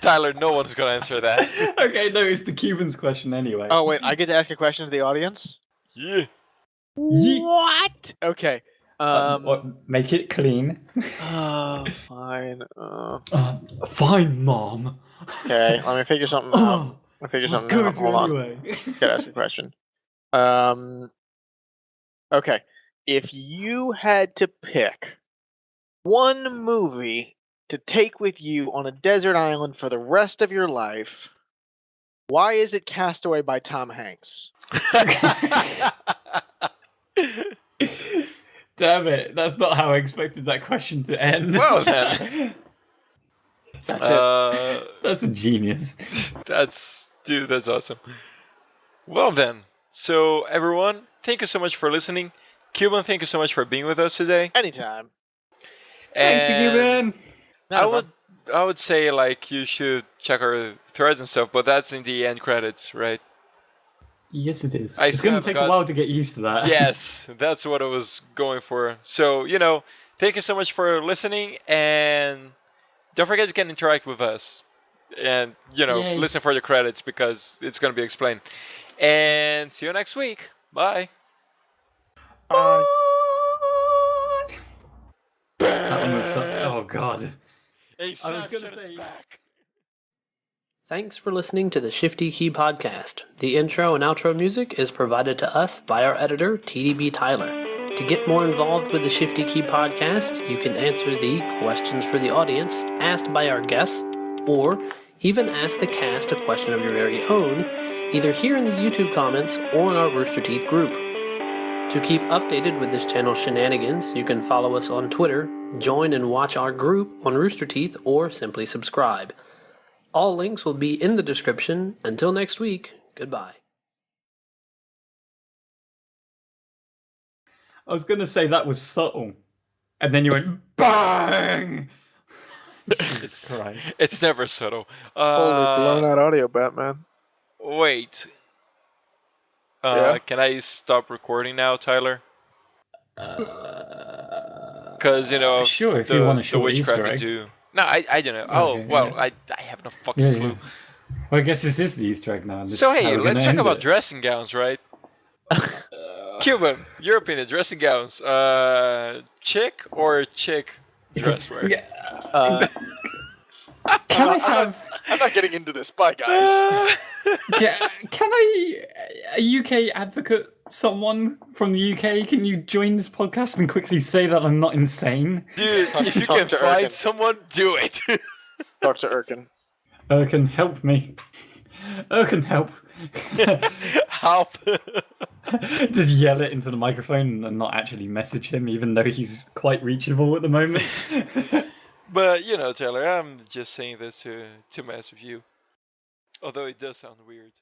[SPEAKER 3] Tyler, no one's gonna answer that.
[SPEAKER 2] Okay, no, it's the Cubans question anyway.
[SPEAKER 1] Oh wait, I get to ask a question to the audience?
[SPEAKER 3] Yeah.
[SPEAKER 1] What? Okay.
[SPEAKER 2] Make it clean.
[SPEAKER 1] Fine.
[SPEAKER 2] Fine, Mom.
[SPEAKER 1] Okay, let me figure something out. Let me figure
[SPEAKER 2] What's
[SPEAKER 1] something
[SPEAKER 2] going
[SPEAKER 1] out.
[SPEAKER 2] to
[SPEAKER 1] Hold on.
[SPEAKER 2] anyway?
[SPEAKER 1] Gotta ask a question. Okay. If you had to pick one movie to take with you on a desert island for the rest of your life, why is it Castaway by Tom Hanks?
[SPEAKER 2] Damn it, that's not how I expected that question to end.
[SPEAKER 3] Well then.
[SPEAKER 1] That's it.
[SPEAKER 2] That's a genius.
[SPEAKER 3] That's awesome. Well then, so everyone, thank you so much for listening. Cuban, thank you so much for being with us today.
[SPEAKER 1] Anytime.
[SPEAKER 2] Thanks,
[SPEAKER 3] And
[SPEAKER 2] Cuban.
[SPEAKER 3] I would say like you should check our threads and stuff, but that's in the end credits, right?
[SPEAKER 2] Yes, it is.
[SPEAKER 3] I
[SPEAKER 2] It's
[SPEAKER 3] still
[SPEAKER 2] going to
[SPEAKER 3] haven't
[SPEAKER 2] take a
[SPEAKER 3] got-
[SPEAKER 2] while to get used to that.
[SPEAKER 3] Yes, that's what I was going for. So, thank you so much for listening, and don't forget you can interact with us. And,
[SPEAKER 2] Yay.
[SPEAKER 3] listen for the credits because it's going to be explained. And see you next week. Bye.
[SPEAKER 1] Bye.
[SPEAKER 2] That one was oh, God.
[SPEAKER 3] Hey,
[SPEAKER 2] I was gonna
[SPEAKER 3] Snapchat is
[SPEAKER 2] say-
[SPEAKER 3] back.
[SPEAKER 5] Thanks for listening to the Shifty Key Podcast. The intro and outro music is provided to us by our editor, TDBTyler. To get more involved with the Shifty Key Podcast, you can answer the questions for the audience asked by our guests, or even ask the cast a question of your very own, either here in the YouTube comments or in our Rooster Teeth group. To keep updated with this channel's shenanigans, you can follow us on Twitter, join and watch our group on Rooster Teeth, or simply subscribe. All links will be in the description. Until next week, goodbye.
[SPEAKER 2] I was going to say that was subtle. And then you went, BANG! Jesus Christ.
[SPEAKER 3] It's never subtle.
[SPEAKER 1] Holy blown out audio, Batman.
[SPEAKER 3] Wait.
[SPEAKER 1] Yeah?
[SPEAKER 3] Can I stop recording now, Tyler? Because,
[SPEAKER 2] sure, if you want a
[SPEAKER 3] the
[SPEAKER 2] short Easter
[SPEAKER 3] witchcraft
[SPEAKER 2] egg.
[SPEAKER 3] do. No, I don't know.
[SPEAKER 2] Okay,
[SPEAKER 3] I have no fucking clue.
[SPEAKER 2] Yeah. Well, I guess this is the Easter egg now.
[SPEAKER 3] So, hey, let's talk about dressing gowns, right? Cuban, your opinion, dressing gowns. Chick or chick dress wear?
[SPEAKER 1] I'm not getting into this. Bye, guys.
[SPEAKER 2] Can a UK advocate, someone from the UK, can you join this podcast and quickly say that I'm not insane?
[SPEAKER 3] Dude, if you
[SPEAKER 1] Talk
[SPEAKER 3] can
[SPEAKER 1] to
[SPEAKER 3] find
[SPEAKER 1] Erkin.
[SPEAKER 3] someone, do it.
[SPEAKER 1] Talk to Erkin.
[SPEAKER 2] Erkin, help me. Erkin, help.
[SPEAKER 3] Help.
[SPEAKER 2] Just yell it into the microphone and not actually message him, even though he's quite reachable at the moment.
[SPEAKER 3] But, Taylor, I'm just saying this to mess with you. Although it does sound weird.